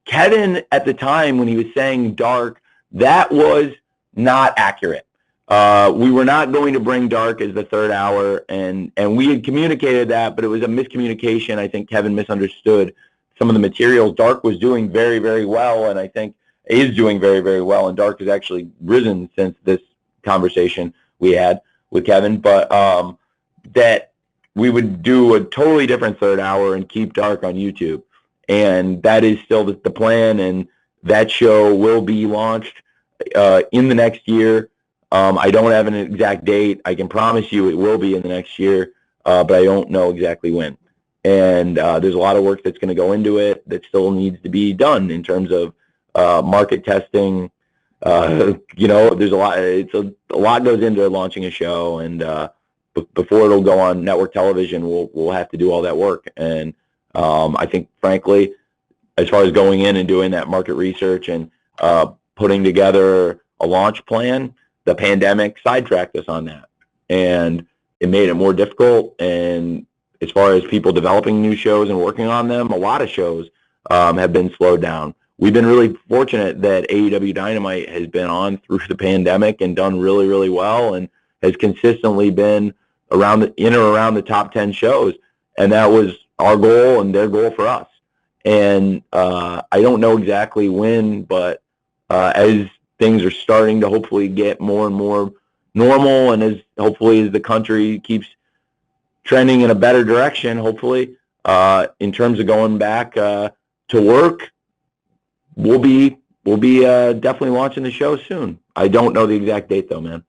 Kevin, at the time when he was saying dark, that was not accurate. We were not going to bring dark as the third hour, and we had communicated that, but it was a miscommunication. I think Kevin misunderstood some of the materials. Dark was doing very, very well, and I think is doing very, very well, and Dark has actually risen since this conversation we had with Kevin, but that we would do a totally different third hour and keep Dark on YouTube. And that is still the plan, and that show will be launched in the next year. I don't have an exact date. I can promise you it will be in the next year, but I don't know exactly when. And there's a lot of work that's going to go into it that still needs to be done in terms of market testing. There's a lot. A lot goes into launching a show, and before it'll go on network television, we'll have to do all that work. And I think, frankly, as far as going in and doing that market research and putting together a launch plan, the pandemic sidetracked us on that, and it made it more difficult. And as far as people developing new shows and working on them, a lot of shows have been slowed down. We've been really fortunate that AEW Dynamite has been on through the pandemic and done really, really well, and has consistently been in or around the top 10 shows. And that was our goal and their goal for us. And I don't know exactly when, but as things are starting to hopefully get more and more normal, and as the country keeps trending in a better direction, hopefully, in terms of going back to work, we'll be definitely launching the show soon. I don't know the exact date though, man.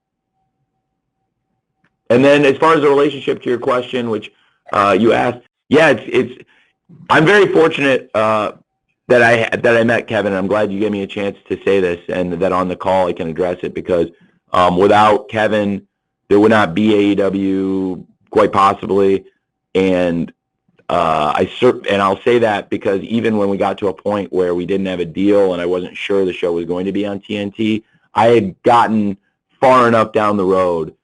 And then as far as the relationship to your question, which you asked, yeah, I'm very fortunate that I met Kevin. And I'm glad you gave me a chance to say this, and that on the call I can address it, because without Kevin, there would not be AEW, quite possibly. And I'll say that because even when we got to a point where we didn't have a deal and I wasn't sure the show was going to be on TNT, I had gotten far enough down the road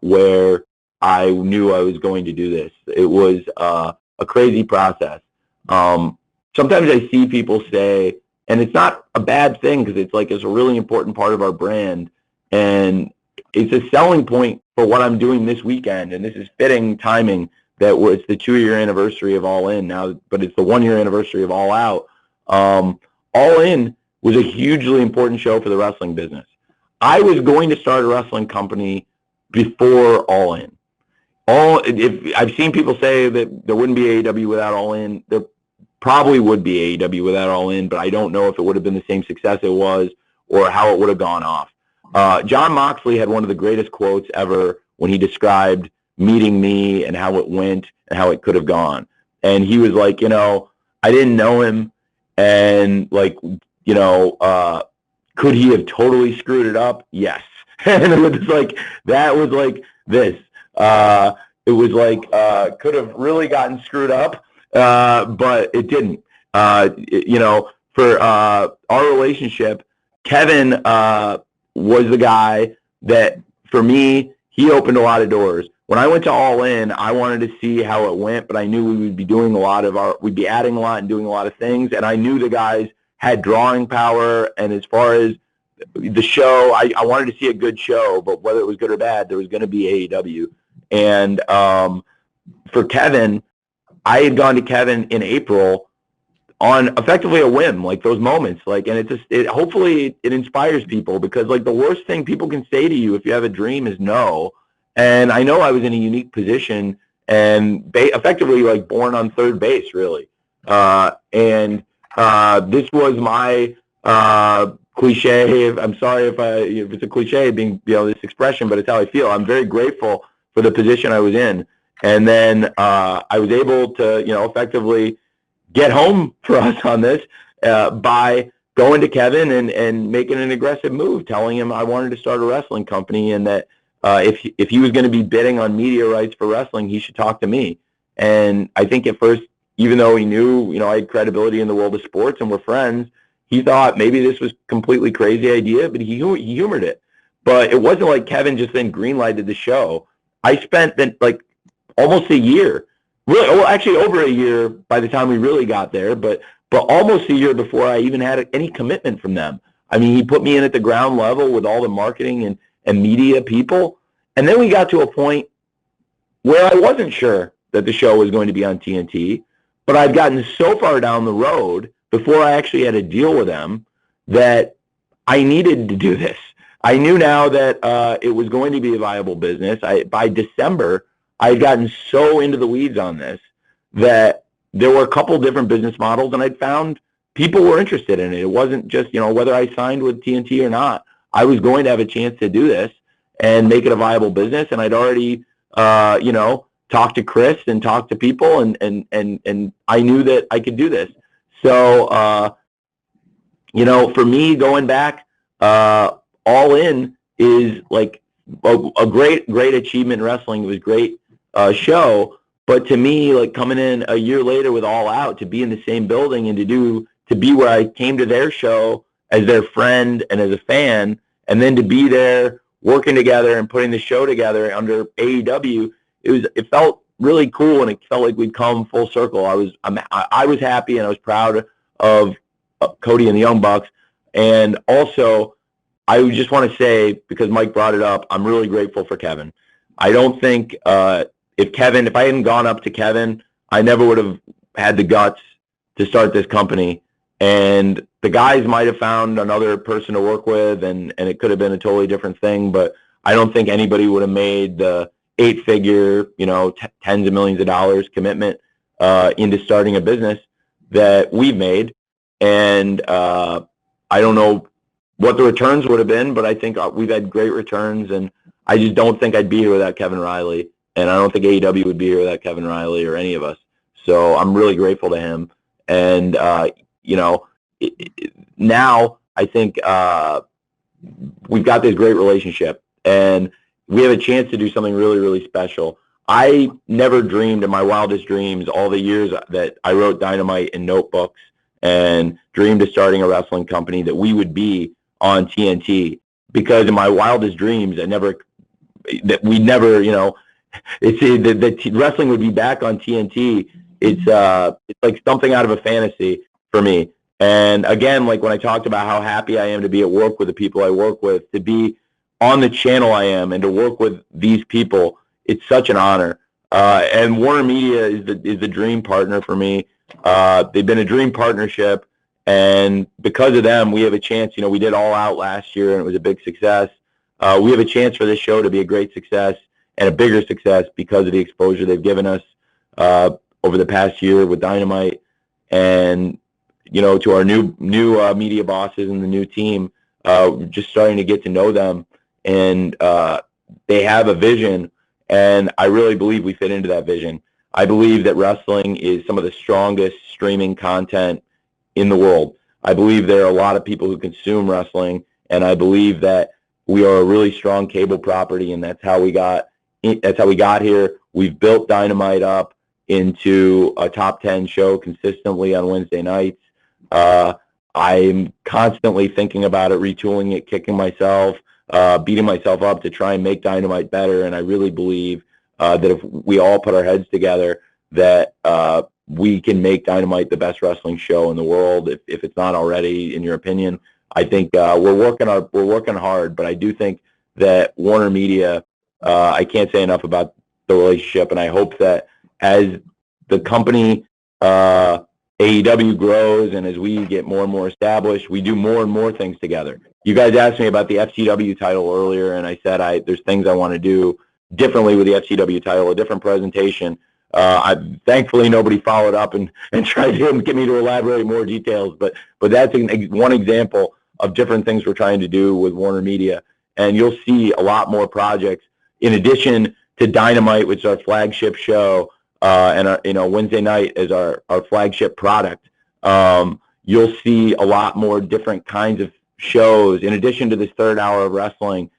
where I knew I was going to do this. It was a crazy process. Sometimes I see people say, and it's not a bad thing because it's a really important part of our brand, and it's a selling point for what I'm doing this weekend, and this is fitting timing that it's the 2-year anniversary of All In now, but it's the 1-year anniversary of All Out. All In was a hugely important show for the wrestling business. I was going to start a wrestling company before All In. I've seen people say that there wouldn't be AEW without All In. There probably would be AEW without All In, but I don't know if it would have been the same success it was or how it would have gone off. Jon Moxley had one of the greatest quotes ever when he described meeting me and how it went and how it could have gone. And he was like, I didn't know him, and could he have totally screwed it up? Yes. And it was like, that was like this. It was like, could have really gotten screwed up, but it didn't. For our relationship, Kevin was the guy that, for me, he opened a lot of doors. When I went to All In, I wanted to see how it went, but I knew we would be doing we'd be adding a lot and doing a lot of things, and I knew the guys had drawing power, and as far as the show, I wanted to see a good show, but whether it was good or bad, there was going to be AEW. And for Kevin, I had gone to Kevin in April on effectively a whim, like those moments, and hopefully it inspires people, because the worst thing people can say to you if you have a dream is no. And I know I was in a unique position and effectively born on third base, really. And this was my cliche. I'm sorry if it's a cliche being this expression, but it's how I feel. I'm very grateful for the position I was in, and then I was able to effectively get home for us on this by going to Kevin and making an aggressive move, telling him I wanted to start a wrestling company and that if he was going to be bidding on media rights for wrestling, he should talk to me. And I think at first, even though he knew, I had credibility in the world of sports and we're friends, he thought maybe this was completely crazy idea, but he humored it. But it wasn't like Kevin just then greenlighted the show. I spent like almost a year, really, well, actually over a year by the time we really got there, but almost a year before I even had any commitment from them. I mean, he put me in at the ground level with all the marketing and media people. And then we got to a point where I wasn't sure that the show was going to be on TNT, but I'd gotten so far down the road before I actually had a deal with them that I needed to do this. I knew now that it was going to be a viable business. By December, I had gotten so into the weeds on this that there were a couple different business models, and I'd found people were interested in it. It wasn't just, whether I signed with TNT or not. I was going to have a chance to do this and make it a viable business, and I'd already, talked to Chris and talked to people, and I knew that I could do this. So, for me, going back, All In is like a great achievement in wrestling. It was a great show. But to me, like coming in a year later with All Out, to be in the same building and to be where I came to their show as their friend and as a fan, and then to be there working together and putting the show together under AEW, it felt really cool, and it felt like we'd come full circle. I was happy, and I was proud of Cody and the Young Bucks. And also, I just want to say, because Mike brought it up, I'm really grateful for Kevin. I don't think if I hadn't gone up to Kevin, I never would have had the guts to start this company. And the guys might have found another person to work with, and it could have been a totally different thing, but I don't think anybody would have made the 8-figure, tens of millions of dollars commitment into starting a business that we've made. And I don't know what the returns would have been, but I think we've had great returns, and I just don't think I'd be here without Kevin Riley. And I don't think AEW would be here without Kevin Riley or any of us. So I'm really grateful to him. And, now I think we've got this great relationship, and we have a chance to do something really, really special. I never dreamed in my wildest dreams, all the years that I wrote Dynamite in notebooks and dreamed of starting a wrestling company, that we would be on TNT. Because in my wildest dreams, that wrestling would be back on TNT. It's like something out of a fantasy for me. And again, like when I talked about how happy I am to be at work with the people I work with, to be on the channel I am, and to work with these people, it's such an honor. And Warner Media is the dream partner for me. They've been a dream partnership, and because of them, we have a chance. We did All Out last year, and it was a big success. We have a chance for this show to be a great success and a bigger success because of the exposure they've given us over the past year with Dynamite, and to our new media bosses and the new team, just starting to get to know them, and they have a vision, and I really believe we fit into that vision. I believe that wrestling is some of the strongest streaming content in the world. I believe there are a lot of people who consume wrestling, and I believe that we are a really strong cable property, and that's how we got here. We've built Dynamite up into a top 10 show consistently on Wednesday nights. I'm constantly thinking about it, retooling it, kicking myself, beating myself up to try and make Dynamite better. And I really believe that if we all put our heads together, that we can make Dynamite the best wrestling show in the world. If it's not already, in your opinion, I think we're working hard. But I do think that Warner Media, I can't say enough about the relationship, and I hope that as the company AEW grows, and as we get more and more established, we do more and more things together. You guys asked me about the FCW title earlier, and I said there's things I want to do differently with the FCW title, a different presentation. Thankfully, nobody followed up and tried to get me to elaborate more details, but that's one example of different things we're trying to do with Warner Media. And you'll see a lot more projects in addition to Dynamite, which is our flagship show, and our, Wednesday night is our flagship product. you'll see a lot more different kinds of shows in addition to this third hour of wrestling,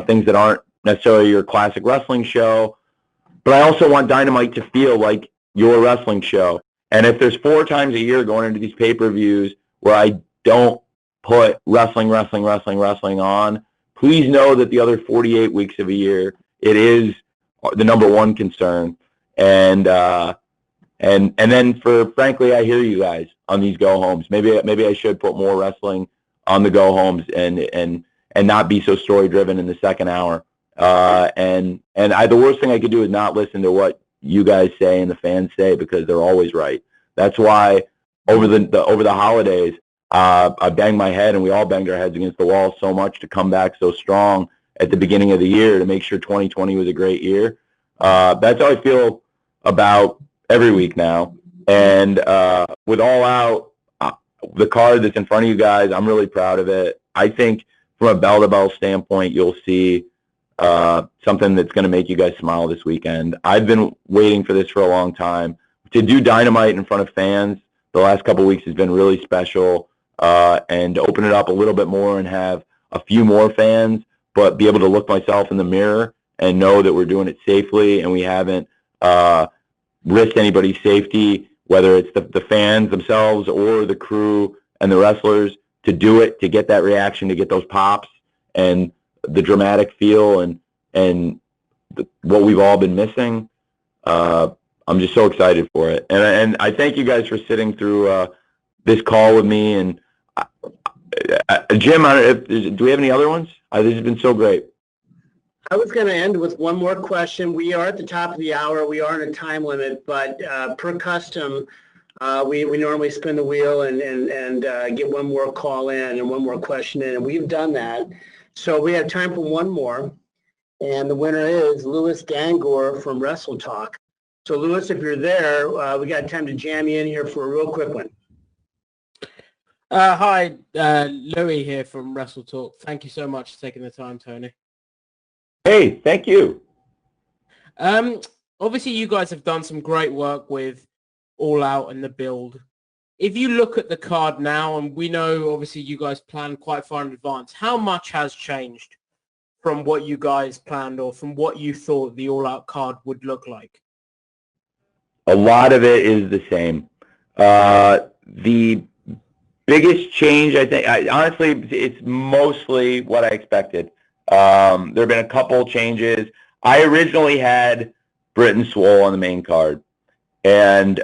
things that aren't necessarily your classic wrestling show. But I also want Dynamite to feel like your wrestling show. And if there's 4 times a year going into these pay-per-views where I don't put wrestling on, please know that the other 48 weeks of a year, it is the number one concern. And then frankly, I hear you guys on these go-homes. Maybe I should put more wrestling on the go-homes and not be so story-driven in the second hour. The worst thing I could do is not listen to what you guys say and the fans say, because they're always right. That's why over the holidays, I banged my head, and we all banged our heads against the wall so much to come back so strong at the beginning of the year to make sure 2020 was a great year. That's how I feel about every week now. And with All Out, the card that's in front of you guys, I'm really proud of it. I think from a bell-to-bell standpoint, you'll see something that's going to make you guys smile this weekend. I've been waiting for this for a long time. To do Dynamite in front of fans the last couple of weeks has been really special, and to open it up a little bit more and have a few more fans, but be able to look myself in the mirror and know that we're doing it safely and we haven't risked anybody's safety, whether it's the fans themselves or the crew and the wrestlers, to do it, to get that reaction, to get those pops and the dramatic feel and what we've all been missing. I'm just so excited for it. And I thank you guys for sitting through this call with me. And Jim, do we have any other ones? This has been so great. I was going to end with one more question. We are at the top of the hour. We are in a time limit, but per custom, we normally spin the wheel and get one more call in and one more question in, and we've done that. So we have time for one more, and the winner is Louis Dangor from Wrestle Talk. So Louis, if you're there, we got time to jam you in here for a real quick one. Hi, Louis here from Wrestle Talk. Thank you so much for taking the time, Tony. Hey, thank you. Obviously, you guys have done some great work with All Out and the build. If you look at the card now, and we know obviously you guys planned quite far in advance, how much has changed from what you guys planned or from what you thought the All Out card would look like? A lot of it is the same. The biggest change, I think, honestly, it's mostly what I expected. There have been a couple changes. I originally had Britt and Swole on the main card, and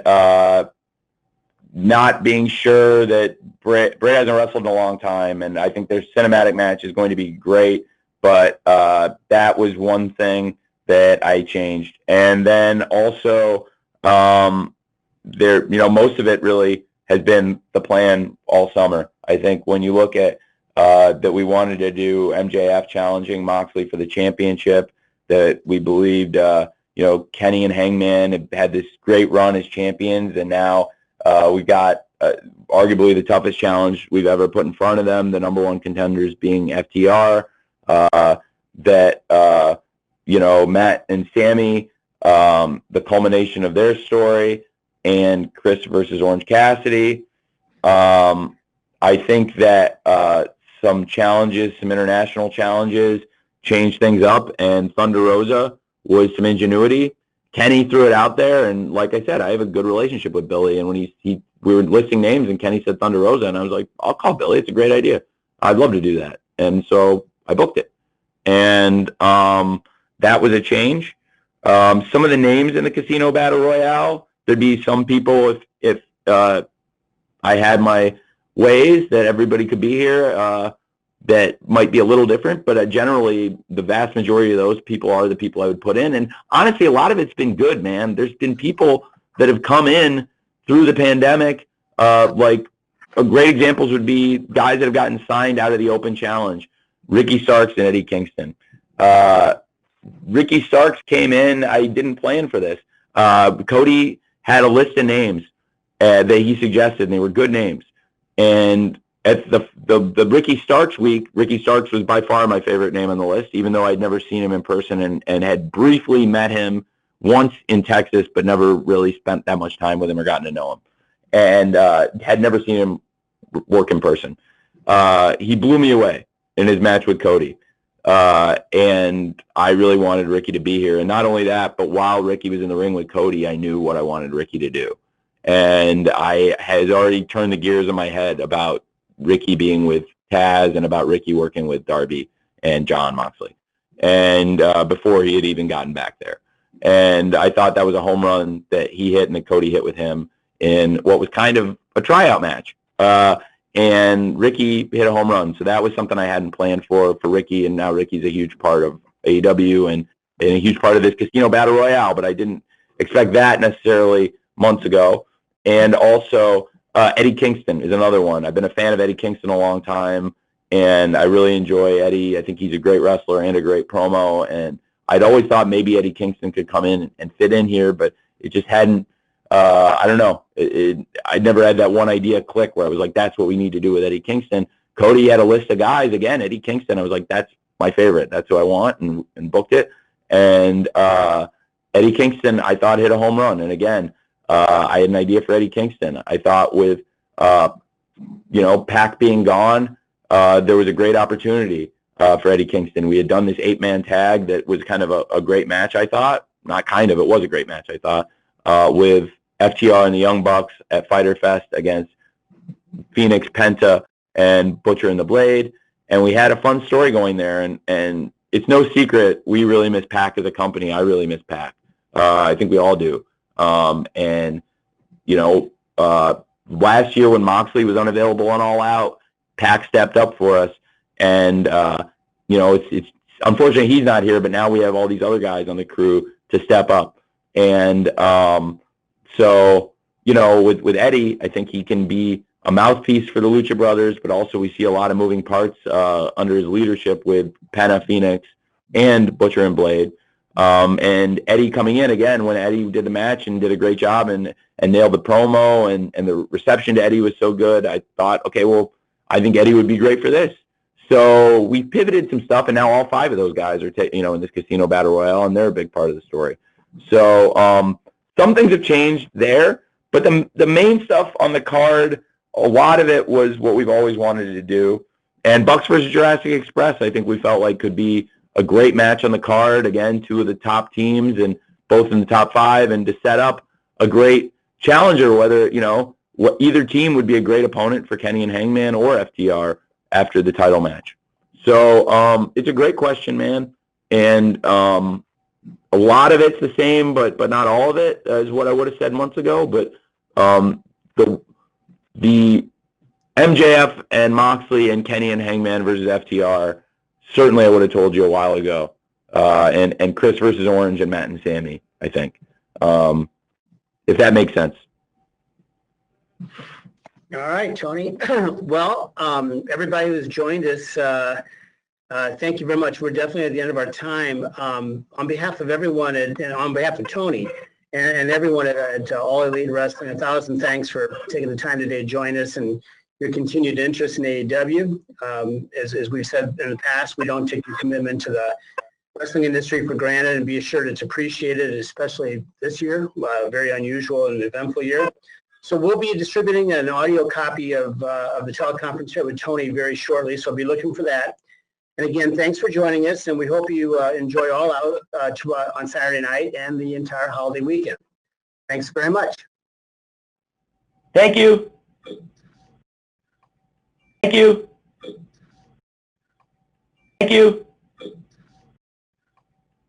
not being sure that Britt hasn't wrestled in a long time, and I think their cinematic match is going to be great, but that was one thing that I changed. And then also, most of it really has been the plan all summer. I think when you look at that we wanted to do MJF challenging Moxley for the championship, that we believed, Kenny and Hangman had this great run as champions, and now we got arguably the toughest challenge we've ever put in front of them, the number one contenders being FTR, Matt and Sammy, the culmination of their story, and Chris versus Orange Cassidy. I think that some international challenges changed things up, and Thunder Rosa was some ingenuity. Kenny threw it out there, and like I said, I have a good relationship with Billy, and when we were listing names, and Kenny said Thunder Rosa, and I was like, I'll call Billy. It's a great idea. I'd love to do that. And so I booked it. And that was a change. Some of the names in the Casino Battle Royale, there'd be some people, if I had my ways that everybody could be here, that might be a little different, but generally the vast majority of those people are the people I would put in. And honestly, a lot of it's been good, man. There's been people that have come in through the pandemic, great examples would be guys that have gotten signed out of the Open Challenge, Ricky Starks and Eddie Kingston. Ricky Starks came in, I didn't plan for this. Cody had a list of names that he suggested, and they were good names. And at the Ricky Starks week, Ricky Starks was by far my favorite name on the list, even though I'd never seen him in person and had briefly met him once in Texas, but never really spent that much time with him or gotten to know him. And had never seen him working person. He blew me away in his match with Cody. And I really wanted Ricky to be here. And not only that, but while Ricky was in the ring with Cody, I knew what I wanted Ricky to do. And I had already turned the gears in my head about Ricky being with Taz and about Ricky working with Darby and Jon Moxley. And before he had even gotten back there. And I thought that was a home run that he hit and that Cody hit with him in what was kind of a tryout match. And Ricky hit a home run. So that was something I hadn't planned for Ricky, and now Ricky's a huge part of AEW and a huge part of this Casino Battle Royale, but I didn't expect that necessarily months ago. And also, Eddie Kingston is another one. I've been a fan of Eddie Kingston a long time, and I really enjoy Eddie. I think he's a great wrestler and a great promo, and I'd always thought maybe Eddie Kingston could come in and fit in here, but it just hadn't. I don't know. I never had that one idea click where I was like, that's what we need to do with Eddie Kingston. Cody had a list of guys. Again, Eddie Kingston, I was like, that's my favorite. That's who I want, and booked it. And Eddie Kingston, I thought, hit a home run. And again, I had an idea for Eddie Kingston. I thought with, Pac being gone, there was a great opportunity for Eddie Kingston. We had done this 8-man tag that was kind of a great match, I thought. Not kind of, it was a great match, I thought, with FTR and the Young Bucks at Fyter Fest against Phoenix, Penta, and Butcher and the Blade. And we had a fun story going there. And it's no secret we really miss Pac as a company. I really miss Pac. I think we all do. Last year when Moxley was unavailable on All Out, Pac stepped up for us. And, it's unfortunately he's not here, but now we have all these other guys on the crew to step up. And with Eddie, I think he can be a mouthpiece for the Lucha Brothers, but also we see a lot of moving parts under his leadership with Penta, Phoenix, and Butcher and Blade. And Eddie coming in again when Eddie did the match and did a great job and nailed the promo and the reception to Eddie was so good. I thought, okay, well, I think Eddie would be great for this. So we pivoted some stuff, and now all 5 of those guys are in this Casino Battle Royale, and they're a big part of the story. So some things have changed there, but the main stuff on the card, a lot of it was what we've always wanted to do. And Bucks versus Jurassic Express, I think we felt like could be a great match on the card. Again, 2 of the top teams, and both in the top 5, and to set up a great challenger, whether, either team would be a great opponent for Kenny and Hangman or FTR after the title match. So it's a great question, man. And a lot of it's the same, but not all of it is what I would have said months ago. But the MJF and Moxley and Kenny and Hangman versus FTR, certainly I would have told you a while ago. And Chris versus Orange and Matt and Sammy, I think. If that makes sense. All right, Tony. Well, everybody who's joined us, thank you very much. We're definitely at the end of our time. On behalf of everyone and on behalf of Tony and everyone at All Elite Wrestling, 1,000 thanks for taking the time today to join us and your continued interest in AEW. As we've said in the past, we don't take your commitment to the wrestling industry for granted, and be assured it's appreciated, especially this year, a very unusual and eventful year. So we'll be distributing an audio copy of the teleconference here with Tony very shortly, so be looking for that. And again, thanks for joining us, and we hope you enjoy All Out on Saturday night and the entire holiday weekend. Thanks very much. Thank you. Thank you. Thank you.